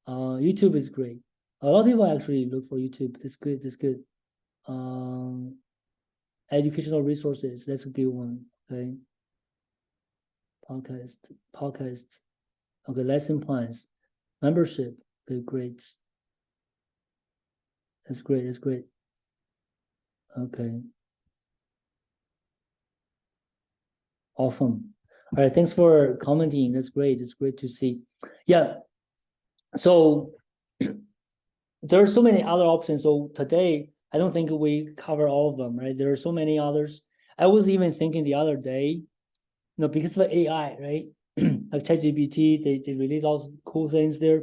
YouTube is great. A lot of people actually look for YouTube. That's good. That's good. Educational resources. That's a good one. Okay. Podcast. Okay. Lesson plans. Membership. Okay. Great. That's great. That's great. Okay. Awesome. All right. Thanks for commenting. That's great. It's great to see. Yeah. So there are so many other options. So today, I don't think we cover all of them, right? There are so many others. I was even thinking the other day, because of AI, right? Like ChatGPT, they release all cool things there.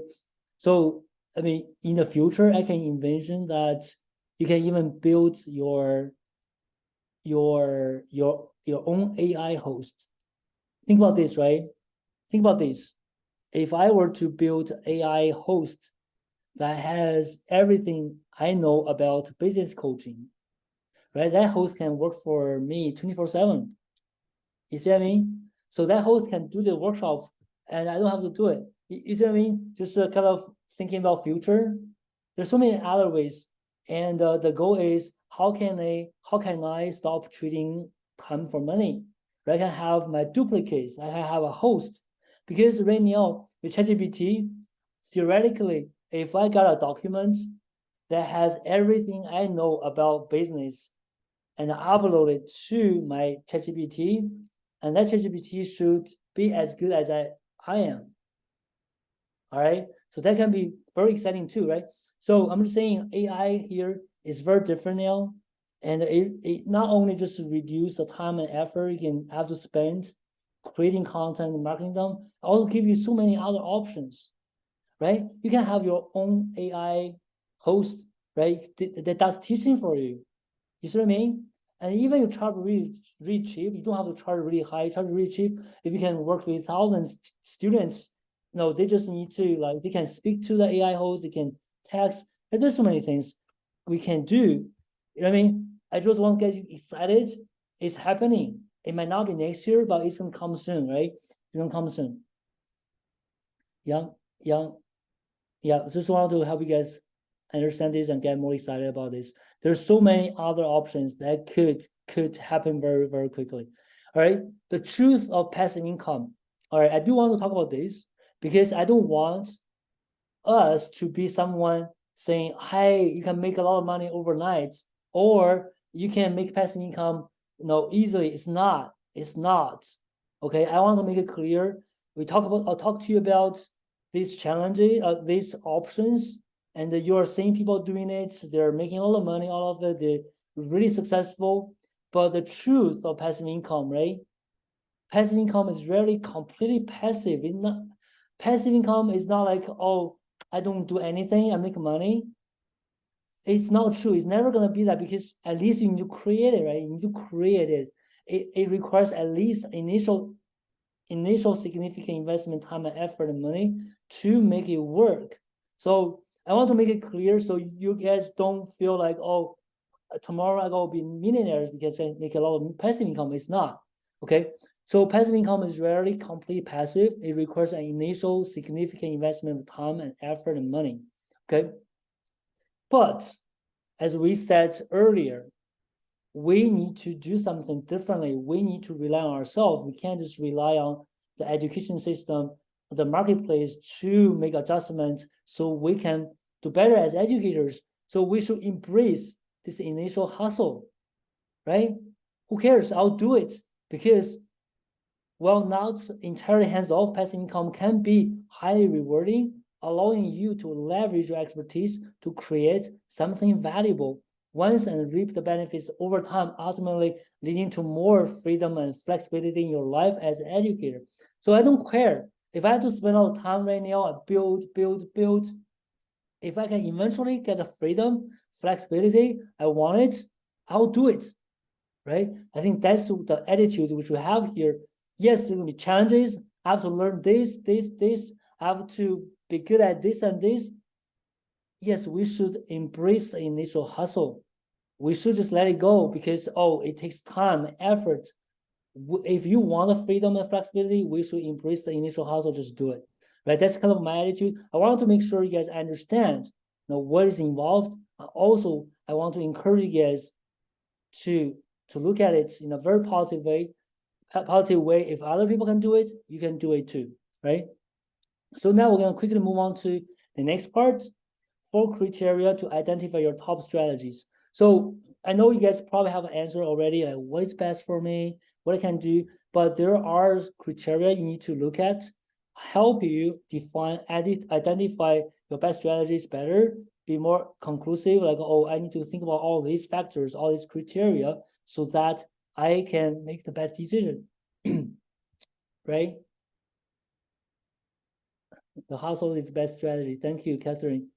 So, I mean, in the future, I can envision that you can even build your own AI host. Think about this, right? Think about this. If I were to build AI host that has everything I know about business coaching, right? That host can work for me 24/7. You see what I mean? So that host can do the workshop and I don't have to do it. You see what I mean? Just kind of thinking about future. There's so many other ways. And the goal is how can I stop treating time for money? Right? I can have my duplicates. I can have a host. Because right now with ChatGPT, theoretically, if I got a document that has everything I know about business and I upload it to my ChatGPT, and that ChatGPT should be as good as I am. All right. So that can be very exciting too, right? So I'm just saying AI here is very different now. And it not only just reduce the time and effort you can have to spend creating content and marketing them, also give you so many other options, right? You can have your own AI host, right? That does teaching for you. You see what I mean? And even you charge really, really cheap, you don't have to charge really high, charge really cheap. If you can work with thousands students, they just need to they can speak to the AI host, they can text. And there's so many things we can do. You know what I mean? I just want to get you excited. It's happening. It might not be next year, but it's gonna come soon, right? It's gonna come soon. Yeah, yeah. Yeah, just wanted to help you guys understand this and get more excited about this. There's so many other options that could happen very, very quickly. All right. The truth of passive income. All right. I do want to talk about this because I don't want us to be someone saying, hey, you can make a lot of money overnight, or you can make passive income, easily. It's not. It's not. Okay. I want to make it clear. I'll talk to you about these challenges, these options, and you are seeing people doing it. They're making a lot of money, all of it. They're really successful. But the truth of passive income, right? Passive income is rarely completely passive. Passive income is not like, oh, I don't do anything, I make money. It's not true. It's never gonna be that because at least you need to create it, right? You need to create it. It requires at least initial significant investment, time and effort and money to make it work. So I want to make it clear so you guys don't feel like, oh, tomorrow I go be millionaires because I make a lot of passive income. It's not. Okay. So passive income is rarely completely passive. It requires an initial significant investment of time and effort and money. Okay. But as we said earlier, we need to do something differently. We need to rely on ourselves. We can't just rely on the education system, the marketplace to make adjustments so we can do better as educators. So we should embrace this initial hustle, right? Who cares? I'll do it because, well, not entirely hands-off, passive income can be highly rewarding, allowing you to leverage your expertise to create something valuable once and reap the benefits over time, ultimately leading to more freedom and flexibility in your life as an educator. So I don't care. If I have to spend all the time right now and build, if I can eventually get the freedom, flexibility, I want it, I'll do it, right? I think that's the attitude we should have here. Yes, there will be challenges. I have to learn this. I have to be good at this and this. Yes, we should embrace the initial hustle. we should just let it go because, oh, it takes time, effort. If you want the freedom and flexibility, we should embrace the initial hustle, just do it, right? That's kind of my attitude. I want to make sure you guys understand, what is involved. Also, I want to encourage you guys to look at it in a very positive way. If other people can do it, you can do it too, right? So now we're going to quickly move on to the next part, 4 criteria to identify your top strategies. So I know you guys probably have an answer already, like what is best for me, what I can do, but there are criteria you need to look at, help you identify your best strategies better, be more conclusive, like, oh, I need to think about all these factors, all these criteria, so that I can make the best decision, right? The hustle is the best strategy. Thank you, Catherine.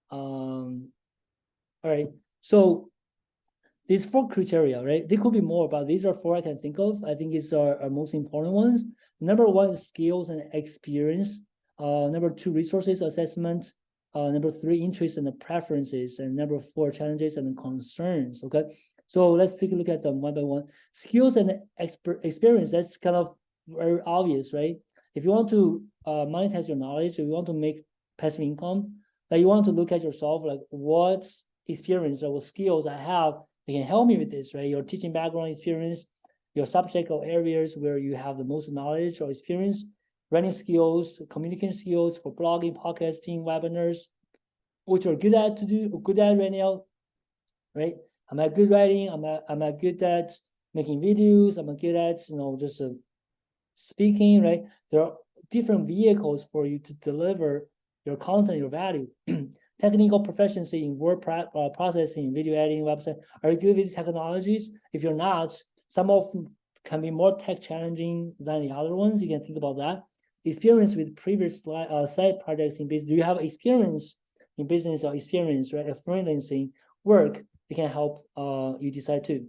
All right. So these 4 criteria, right? There could be more, but these are 4 I can think of. I think these are our most important ones. Number 1 is skills and experience. Number 2, resources assessment. Number 3, interests and preferences. And number 4, challenges and concerns. Okay. So let's take a look at them one by one. Skills and experience, that's kind of very obvious, right? If you want to monetize your knowledge, if you want to make passive income, like you want to look at yourself, like what experience or what skills I have that can help me with this, right? Your teaching background experience, your subject or areas where you have the most knowledge or experience, writing skills, communication skills for blogging, podcasting, webinars, which you're good at right now, right? Am I good writing? Am I good at making videos? Am I good at, just speaking, right? There are different vehicles for you to deliver your content, your value. Technical proficiency in word processing, video editing, website. Are you good with technologies? If you're not, some of them can be more tech challenging than the other ones. You can think about that. Experience with previous side projects in business. Do you have experience in business or experience, right? Freelancing work, it can help you decide too.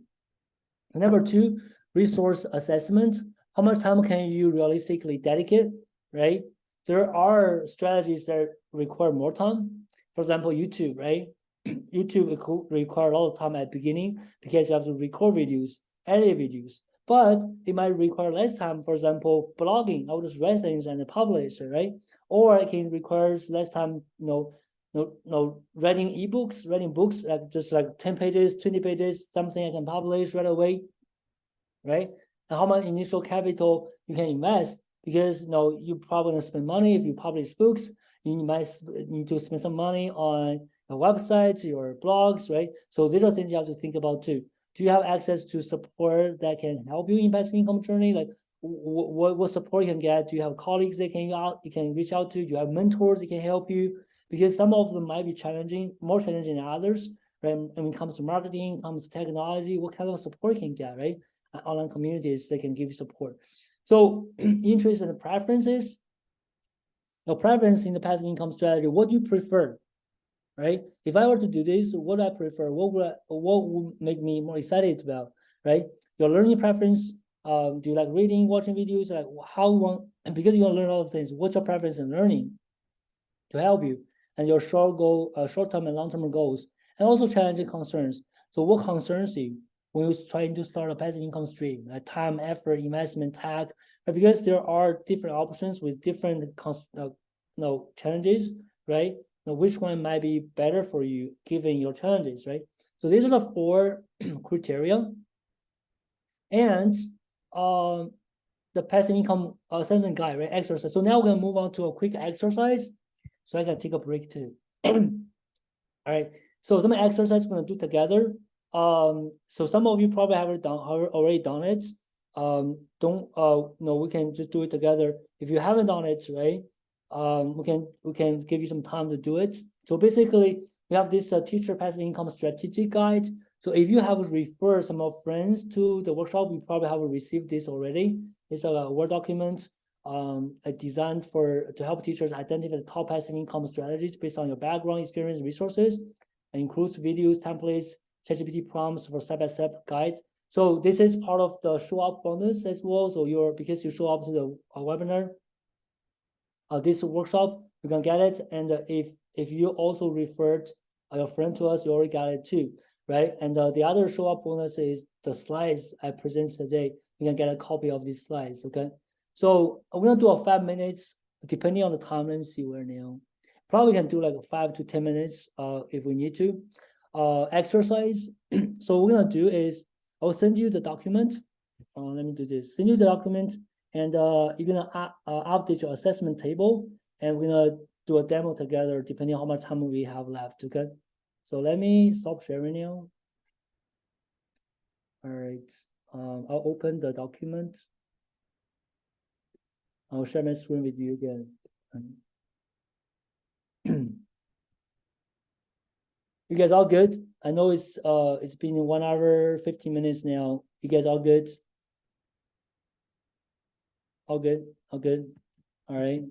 Number 2, resource assessment. How much time can you realistically dedicate, right? There are strategies that require more time. For example, YouTube, right? YouTube require a lot of time at the beginning because you have to record videos, edit videos. But it might require less time. For example, blogging, I will just write things and publish, right? Or it can require less time, writing ebooks, writing books, like just like 10 pages, 20 pages, something I can publish right away, right? And how much initial capital you can invest, because you probably gonna spend money if you publish books. You might need to spend some money on your websites, your blogs, right? So these are things you have to think about too. Do you have access to support that can help you in passive income journey? Like what support you can get? Do you have colleagues that you can reach out to? Do you have mentors that can help you? Because some of them might be more challenging than others, right? When it comes to marketing, comes to technology, what kind of support you can get, right? Online communities that can give you support. So interests and preferences. Your preference in the passive income strategy, what do you prefer, right? If I were to do this, what do I prefer? What would make me more excited about, right? Your learning preference, do you like reading, watching videos? Like because you want to learn all of things, what's your preference in learning to help you? And your short-term and long-term goals, and also challenging concerns. So what concerns you when you're trying to start a passive income stream, like time, effort, investment, tag, right? Because there are different options with different challenges, right? Now, which one might be better for you given your challenges, right? So these are the 4 criteria. And the passive income assessment guide, right? Exercise. So now we're gonna move on to a quick exercise. So I can take a break too. All right. So some exercise we're gonna do together. So some of you probably have already done it. We can just do it together. If you haven't done it, right? We can give you some time to do it. So basically, we have this teacher passive income strategic guide. So if you have referred some of friends to the workshop, you probably have received this already. It's a Word document designed to help teachers identify the top passive income strategies based on your background, experience, resources. It includes videos, templates, ChatGPT prompts for step-by-step guide. So this is part of the show up bonus as well. So because you show up to the webinar, this workshop, you can get it. And if you also referred your friend to us, you already got it too. right? And the other show up bonus is the slides I present today. You can get a copy of these slides, okay? So we're gonna do a 5 minutes, depending on the time. Let me see where now. Probably can do like 5 to 10 minutes if we need to. Exercise. So what we're gonna do is I'll send you the document. Let me do this. Send you the document, and you're gonna update your assessment table, and we're gonna do a demo together depending on how much time we have left, okay? So let me stop sharing now. All right, I'll open the document. I'll share my screen with you again. You guys all good? I know it's been 1 hour, 15 minutes now. You guys all good? All good? All good? All right.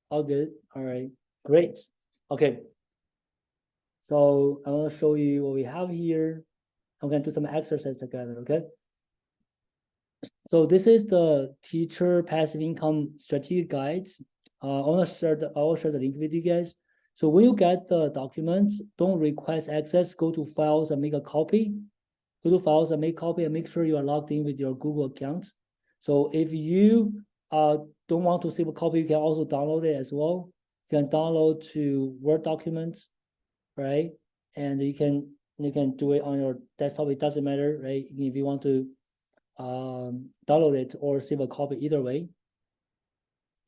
All good? All right. Great. Okay. So I want to show you what we have here. I'm going to do some exercise together, okay? So this is the teacher passive income strategic guide. I will share the link with you guys. So when you get the documents, don't request access, go to files and make a copy. Go to files and make copy and make sure you are logged in with your Google account. So if you don't want to save a copy, you can also download it as well. You can download to Word documents, right? And you can do it on your desktop. It doesn't matter, right? If you want to download it or save a copy, either way.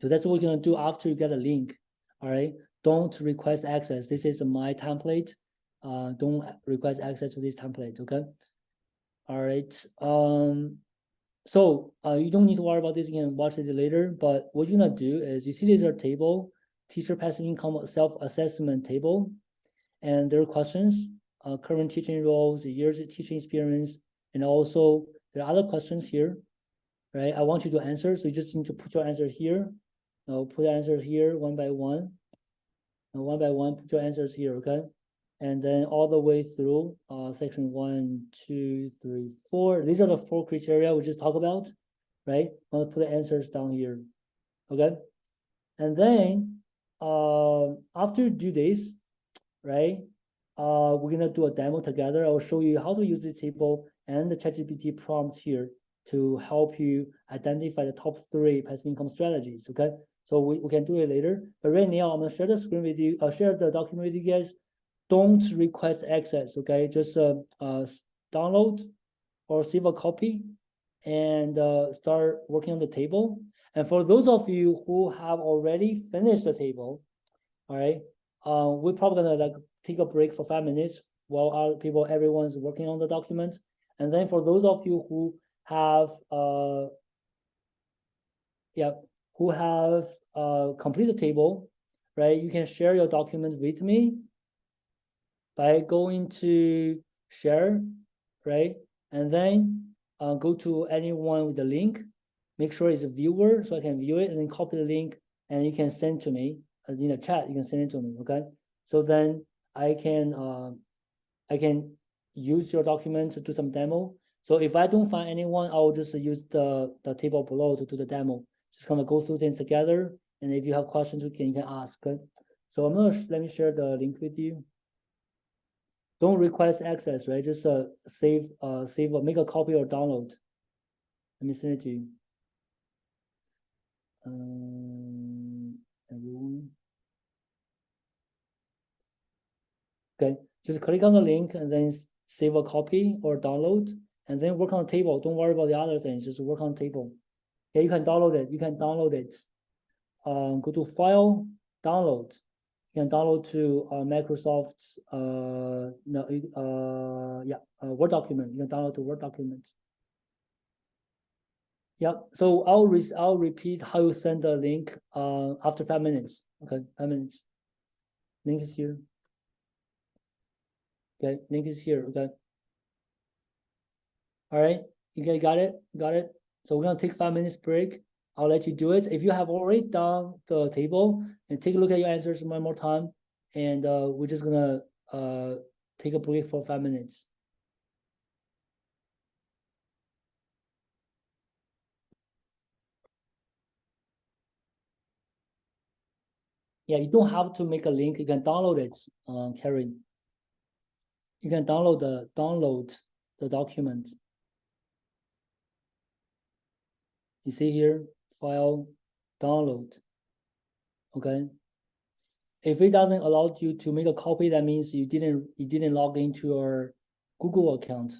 So that's what we're gonna do after you get a link. All right. Don't request access. This is my template. Don't request access to this template. Okay. All right. So you don't need to worry about this. You can watch it later. But what you're gonna do is you see there's a table, teacher passive income self-assessment table, and there are questions, current teaching roles, years of teaching experience, and also there are other questions here, right? I want you to answer, so you just need to put your answer here. Now put your answers here one by one. And one by one, put your answers here, okay? And then all the way through section 1, 2, 3, 4. These are the 4 criteria we just talked about, right? I'm gonna put the answers down here, okay? And then after you do this, right? We're gonna do a demo together. I'll show you how to use the table and the ChatGPT prompt here to help you identify the top 3 passive income strategies, okay? So we can do it later. But right now, I'm gonna share the screen with you, share the document with you guys. Don't request access, okay? Just download or save a copy and start working on the table. And for those of you who have already finished the table, all right, we're probably gonna like take a break for 5 minutes while everyone's working on the document. And then for those of you who have complete the table, right? You can share your document with me by going to share, right? And then go to anyone with the link, make sure it's a viewer so I can view it, and then copy the link and you can send to me in the chat. You can send it to me, okay? So then I can use your document to do some demo. So if I don't find anyone, I'll just use the table below to do the demo. Just gonna go through things together, and if you have questions, you can ask. Okay? So let me share the link with you. Don't request access, right? Just save make a copy or download. Let me send it to you. Everyone. Okay, just click on the link and then save a copy or download, and then work on the table. Don't worry about the other things. Just work on the table. Yeah, you can download it. You can download it. Go to File, Download. You can download to Microsoft's Word document. You can download to Word document. Yeah. So I'll repeat how you send the link after 5 minutes. Okay, 5 minutes. Link is here. Okay, link is here. Okay. All right. You guys got it? Got it? So we're gonna take 5 minutes break. I'll let you do it. If you have already done the table, and take a look at your answers one more time, and we're just gonna take a break for 5 minutes. Yeah, you don't have to make a link. You can download it, Karen. You can download the document. You see here, file, download. Okay. If it doesn't allow you to make a copy, that means you didn't log into your Google account.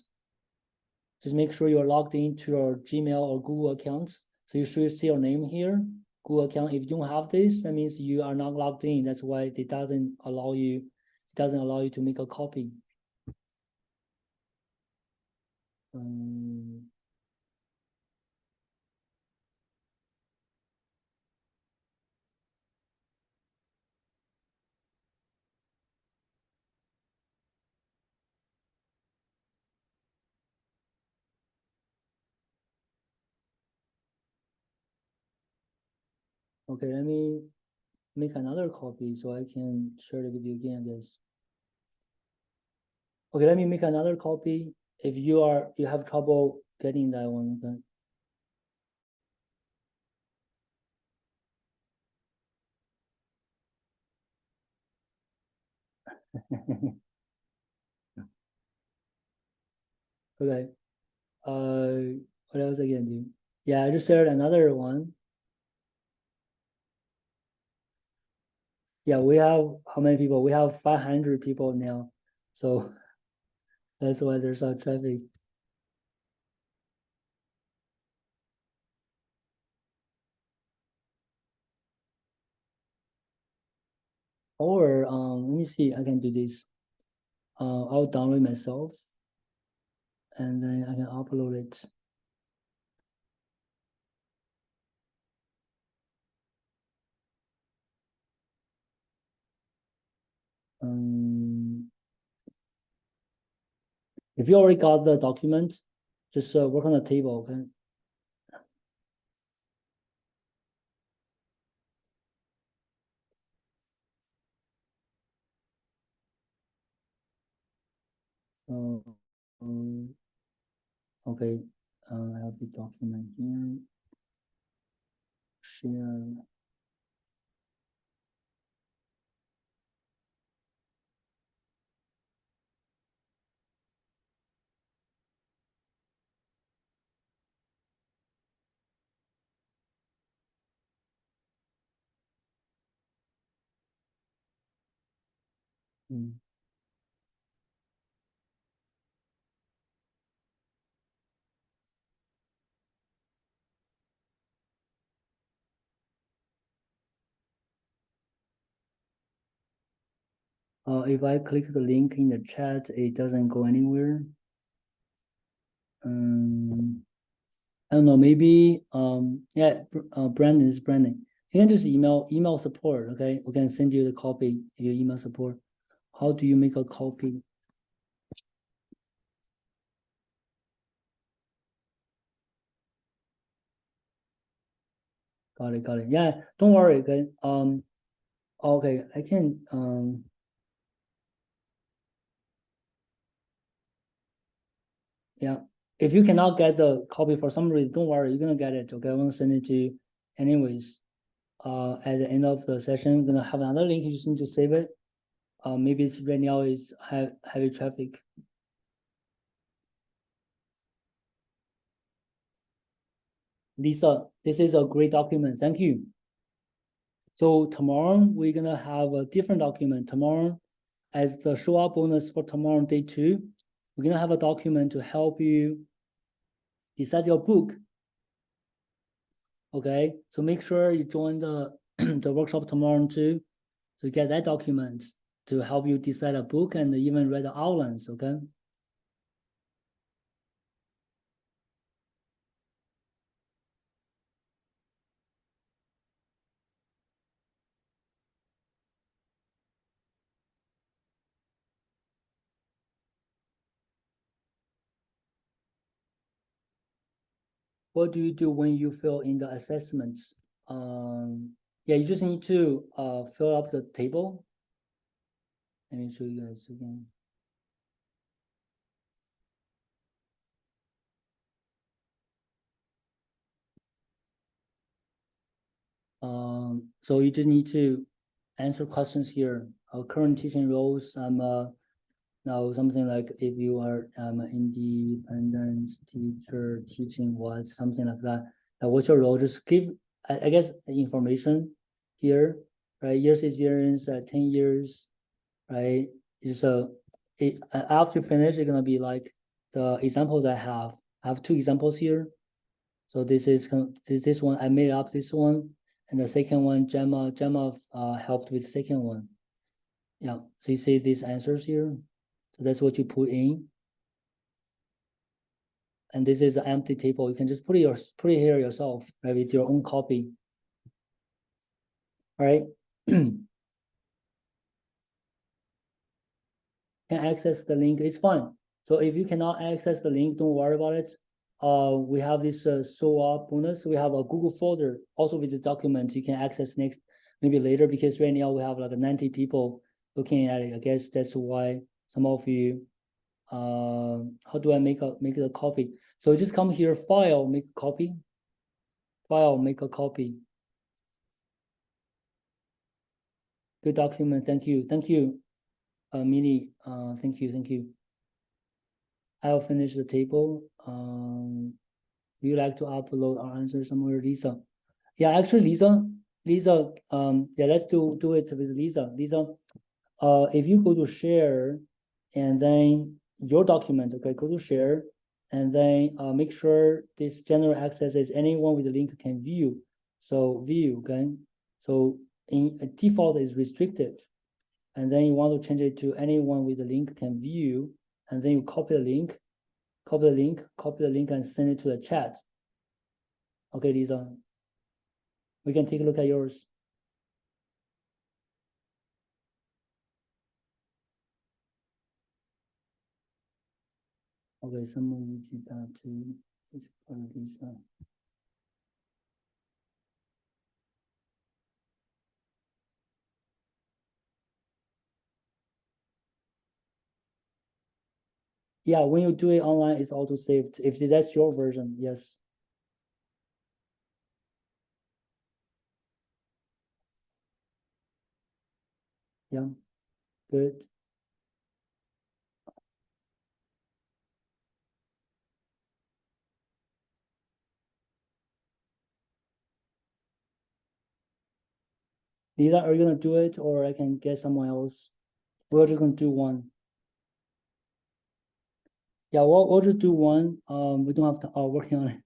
Just make sure you're logged into your Gmail or Google account. So you should see your name here, Google account. If you don't have this, that means you are not logged in. That's why it doesn't allow you to make a copy. Okay, let me make another copy so I can share the video again, I guess. Okay, let me make another copy. If you have trouble getting that one, okay. Okay. What else I can do? Yeah, I just shared another one. Yeah, we have how many people? We have 500 people now. So that's why there's a traffic. Or let me see, I can do this. I'll download myself and then I can upload it. If you already got the document, just work on the table, okay? Um, okay, I have the document here. Share. If I click the link in the chat, it doesn't go anywhere. I don't know, maybe yeah, Brandon is Brandon. You can just email support, okay? We can send you the copy if you email support. How do you make a copy? Got it. Yeah, don't worry, okay. Okay, I can yeah. If you cannot get the copy for some reason, don't worry, you're gonna get it, okay? I'm gonna send it to you anyways. At the end of the session, we're gonna have another link, you just need to save it. Maybe it's right now is heavy traffic. Lisa, this is a great document. Thank you. So tomorrow we're gonna have a different document. Tomorrow, as the show up bonus for tomorrow, day 2, we're gonna have a document to help you decide your book. Okay, so make sure you join the the workshop tomorrow too, to get that document to help you decide a book and even read the outlines. Okay. What do you do when you fill in the assessments? Yeah, you just need to fill up the table. Let me show you guys again. So you just need to answer questions here. Current teaching roles. I'm a Now something like if you are an independent teacher teaching what, something like that. What's your role? Just give, I guess, information here, right? Years experience, 10 years, right? So after you finish, it's gonna be like the examples I have. I have two examples here. So this is this one I made up this one, and the second one Gemma helped with the second one. Yeah. So you see these answers here. So that's what you put in. And this is an empty table. You can just put it here yourself, right, with your own copy. All right. Can access the link. It's fine. So if you cannot access the link, don't worry about it. We have this show up bonus. We have a Google folder also with the document you can access next, maybe later, because right now we have like 90 people looking at it. I guess that's why some of you. How do I make a copy? So just come here, file, make a copy. File, make a copy. Good document. Thank you. Thank you, Mini. Thank you. I'll finish the table. Would you like to upload our answer somewhere, Lisa? Yeah, actually, Lisa, yeah, let's do it with Lisa. Lisa, if you go to share, and then your document, okay, go to share, and then make sure this general access is anyone with the link can view. So view, okay. So in default is restricted, and then you want to change it to anyone with the link can view, and then you copy the link, and send it to the chat. Okay, Lisa, we can take a look at yours. Okay, someone did that too. It's Lisa. Yeah, when you do it online, it's auto saved. If that's your version, yes. Yeah, good. Lisa, are you gonna do it, or I can get someone else? We're just gonna do one. Yeah, we'll just do one. We don't have to working on it.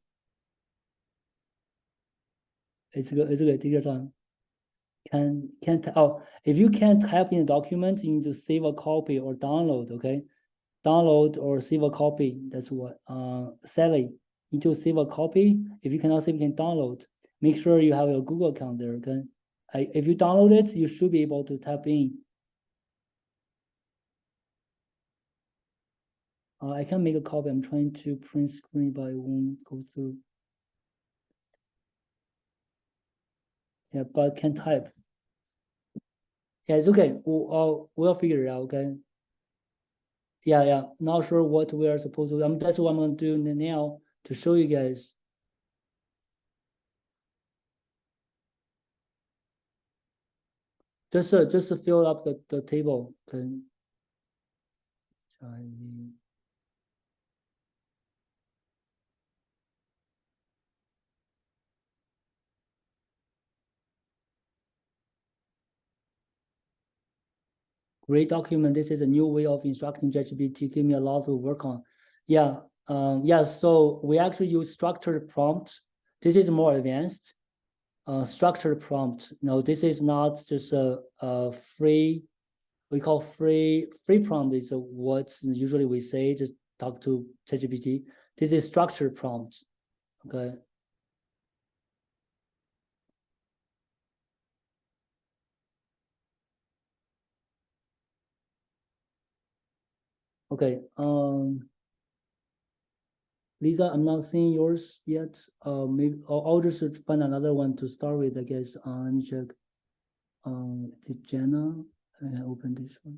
It's good. It's good. Take your time. Can't if you can't type in a document, you need to save a copy or download. Okay, download or save a copy. That's what. Sally, you need to save a copy. If you cannot save, you can download. Make sure you have your Google account there. Okay. If you download it, you should be able to type in. I can make a copy. I'm trying to print screen, but it won't go through. Yeah, but can type. Yeah, it's okay. We'll figure it out. Okay. Yeah. Not sure what we are supposed to do. That's what I'm gonna do now to show you guys. Just to fill up the table. Okay. Great document. This is a new way of instructing ChatGPT. Give me a lot to work on. Yeah. So we actually use structured prompt. This is more advanced. Structured prompt. No, this is not just a free. We call free prompt is what usually we say. Just talk to ChatGPT. This is structured prompt. Okay. Okay. Lisa, I'm not seeing yours yet. Maybe I'll just find another one to start with. I guess. Let me check. Did Jenna open this one?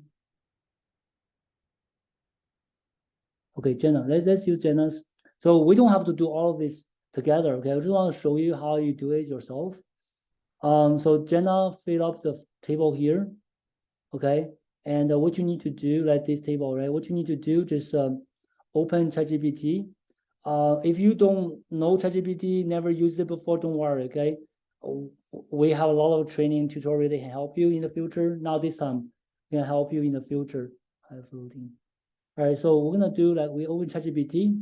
Okay, Jenna. Let's use Jenna's. So we don't have to do all of this together. Okay, I just want to show you how you do it yourself. So Jenna fill up the table here. Okay, And what you need to do, like this table, right? What you need to do, just open ChatGPT. If you don't know ChatGPT, never used it before, don't worry, okay? We have a lot of training tutorial that can help you in the future. Not this time, can help you in the future. All right, so we're gonna do like we open ChatGPT.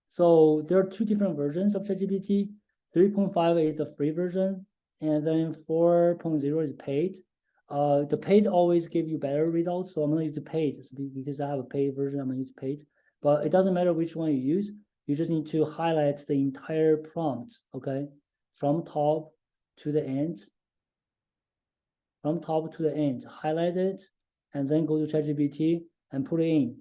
So there are two different versions of ChatGPT. 3.5 is the free version, and then 4.0 is paid. The paid always give you better results, so I'm gonna use the paid because I have a paid version. I'm gonna use paid, but it doesn't matter which one you use. You just need to highlight the entire prompt, okay, from top to the end. From top to the end, highlight it, and then go to ChatGPT and put it in.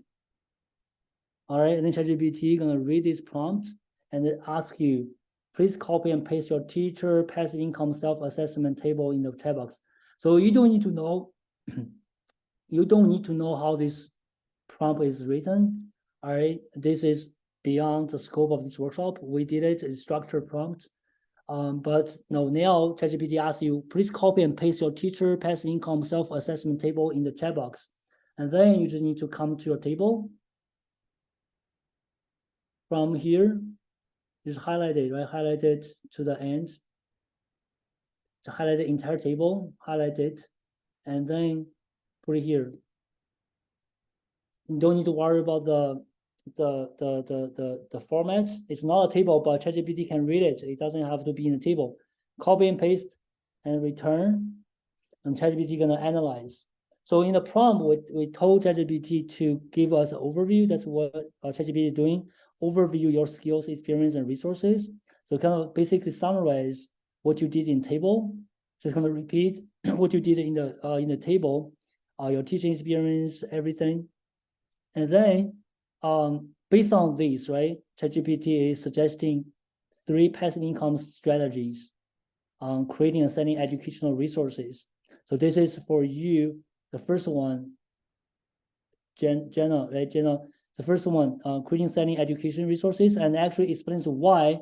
All right, and then ChatGPT gonna read this prompt and then ask you, please copy and paste your teacher passive income self-assessment table in the chat box. So you don't need to know, you don't need to know how this prompt is written. All right, this is beyond the scope of this workshop. We did it, it's structured prompt. But no, now ChatGPT asks you, please copy and paste your teacher passive income self-assessment table in the chat box. And then you just need to come to your table. From here, just highlight it, right? Highlight it to the end. To highlight the entire table, highlight it, and then put it here. You don't need to worry about the format. It's not a table, but ChatGPT can read it. It doesn't have to be in the table. Copy and paste and return, and ChatGPT gonna analyze. So in the prompt, we told ChatGPT to give us an overview. That's what ChatGPT is doing. Overview your skills, experience, and resources. So kind of basically summarize what you did in table. Just gonna repeat what you did in the table, your teaching experience, everything. And then based on this, right, ChatGPT is suggesting 3 passive income strategies on creating and selling educational resources. So this is for you. The first one, Jenna, right? Jenna, the first one, creating selling education resources, and actually explains why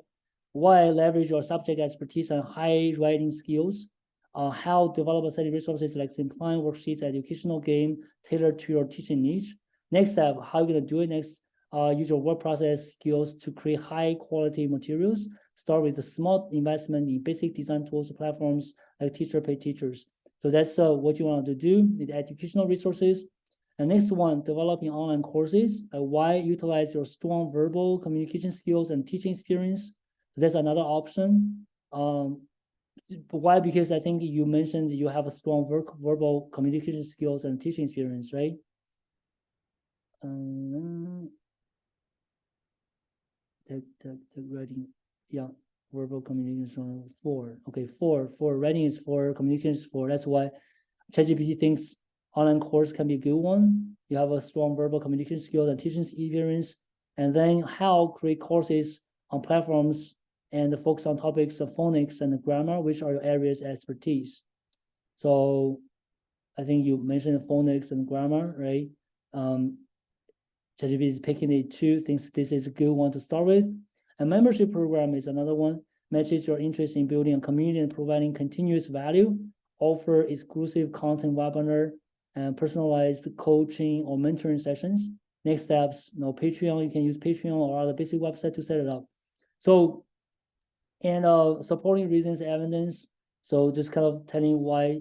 leverage your subject expertise and high writing skills, how develop selling resources like simplifying worksheets, educational game tailored to your teaching needs. Next step, how you're gonna do it next, use your word process skills to create high quality materials. Start with a small investment in basic design tools, platforms like Teacher Pay Teachers. So that's what you want to do with educational resources. And next one, developing online courses. Why utilize your strong verbal communication skills and teaching experience? That's another option. Why? Because I think you mentioned you have a strong verbal communication skills and teaching experience, right? Writing, yeah, verbal communication 4. Okay, 4. Writing is 4, communication is 4. That's why ChatGPT thinks online course can be a good one. You have a strong verbal communication skills and teaching experience, and then how create courses on platforms and focus on topics of phonics and grammar, which are your areas of expertise. So I think you mentioned phonics and grammar, right? ChatGPT is picking it too, thinks this is a good one to start with. A membership program is another one, matches your interest in building a community and providing continuous value, offer exclusive content webinar and personalized coaching or mentoring sessions. Next steps, Patreon, you can use Patreon or other basic website to set it up. So, and supporting reasons, evidence. So just kind of telling why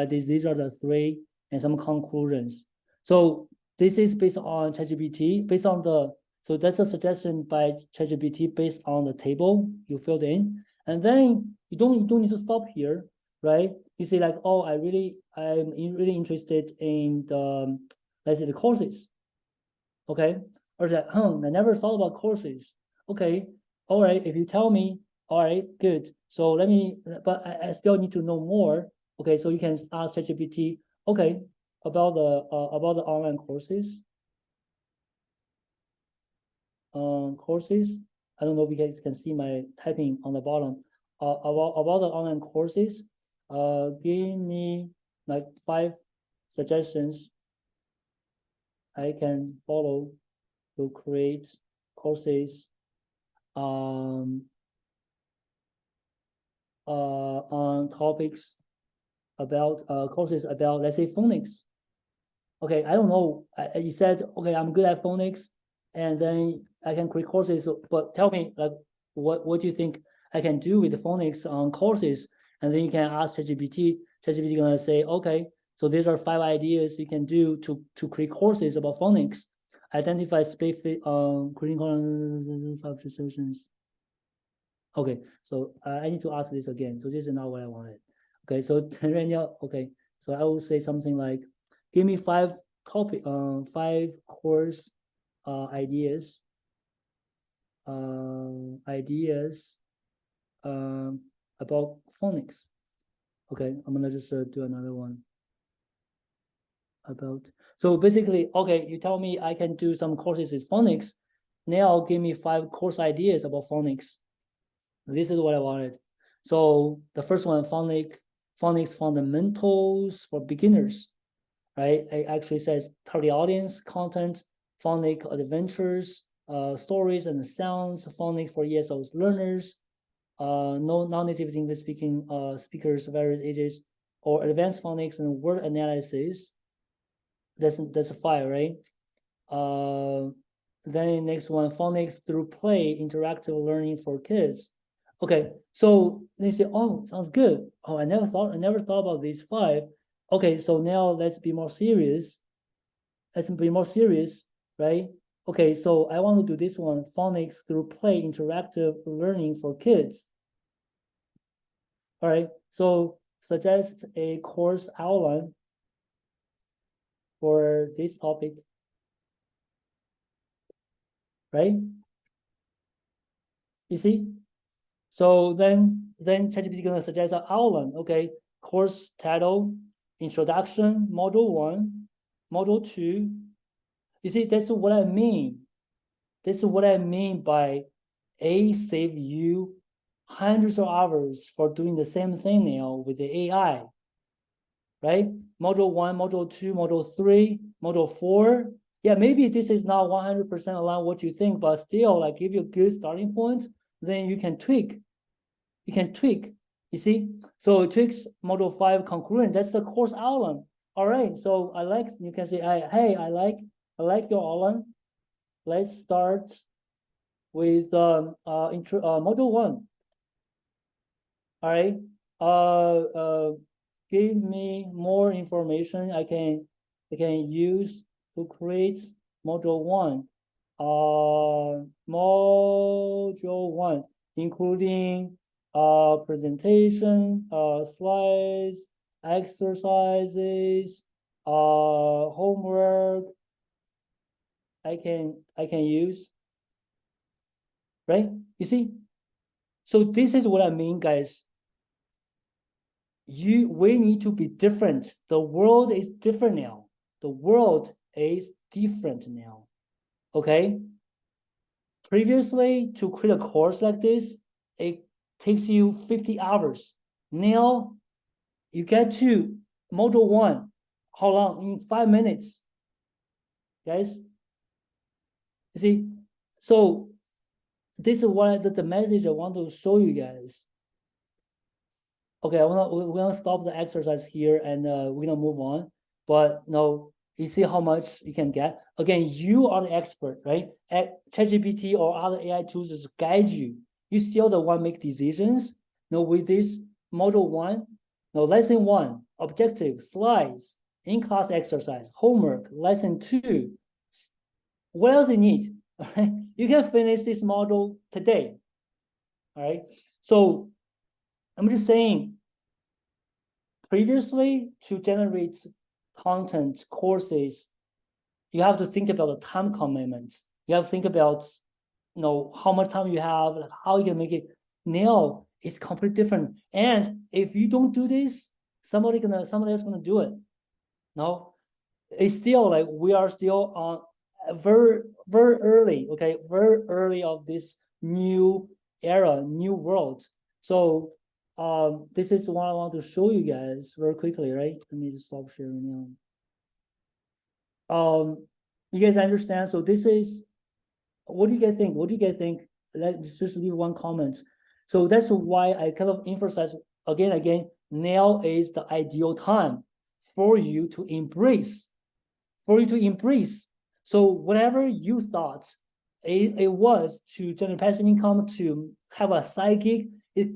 these are the 3 and some conclusions. So this is based on ChatGPT, based on so that's a suggestion by ChatGPT based on the table you filled in. And then you don't need to stop here, right? You say like, oh, I'm really interested in the, let's say the courses. Okay. Or that, I never thought about courses. Okay. All right. If you tell me, all right, good. So but I still need to know more. Okay. So you can ask ChatGPT, okay, about the online courses. Courses. I don't know if you guys can see my typing on the bottom. About the online courses. Give me like 5 suggestions I can follow to create courses on topics about courses about, let's say, phonics. okay, I don't know. You said, okay, I'm good at phonics, and then I can create courses. But tell me, like, what do you think I can do with the phonics on courses? And then you can ask ChatGPT. ChatGPT gonna say, okay, so these are 5 ideas you can do to create courses about phonics. Identify specific creating 5 sessions. Okay, so I need to ask this again. So this is not what I wanted. Okay, so right now, okay, so I will say something like, give me 5 course ideas, ideas about phonics. Okay, I'm gonna just do another one about. So basically, okay, you tell me I can do some courses with phonics. Now give me 5 course ideas about phonics. This is what I wanted. So the first one, phonics fundamentals for beginners, right? It actually says target audience, content, phonic adventures, stories and sounds, phonics for ESL learners, no non-native English speaking speakers, various ages, or advanced phonics and word analysis. That's a 5, right? Then next one, phonics through play, interactive learning for kids. Okay, so they say, oh, sounds good. Oh, I never thought about these 5. Okay, so now let's be more serious. Let's be more serious, right? Okay, so I want to do this one, phonics through play, interactive learning for kids. All right, so suggest a course outline for this topic, right? You see? So then ChatGPT gonna suggest an outline. Okay, course title, introduction, module 1, module 2. You see, that's what I mean. This is what I mean by save you hundreds of hours for doing the same thing now with the AI, right? Module 1, module 2, module 3, module 4. Yeah, maybe this is not 100% aligned what you think, but still, like, give you a good starting point. Then you can tweak. You see? So it tweaks module 5 concurrent. That's the course outline. All right. So you can say, hey, I like your outline. Let's start with module 1. All right. Give me more information I can use to create module 1. Module 1, including presentation, slides, exercises, homework. I can use, right? You see? So this is what I mean, guys. We need to be different. The world is different now. The world is different now. Okay? Previously, to create a course like this, it takes you 50 hours. Now, you get to module 1. How long? In 5 minutes. Guys? You see? So, this is what the message I want to show you guys. Okay, we're gonna stop the exercise here and we're gonna move on. But no, you see how much you can get. Again, you are the expert, right? ChatGPT or other AI tools just guide you. You still the one make decisions. No, with this module 1, no, lesson 1, objective, slides, in-class exercise, homework, lesson 2. What else you need? You can finish this module today. All right. So I'm just saying, previously, to generate content, courses, you have to think about the time commitment. You have to think about, how much time you have, like how you can make it. Now it's completely different. And if you don't do this, somebody else gonna do it. No, it's still like we are still on very, very early, okay, very early of this new era, new world. So this is what I want to show you guys very quickly, right? Let me just stop sharing now. You guys understand? So this is, what do you guys think? Let's just leave one comment. So that's why I kind of emphasize again, now is the ideal time for you to embrace for you to embrace. So whatever you thought it was to generate passive income, to have a side gig, it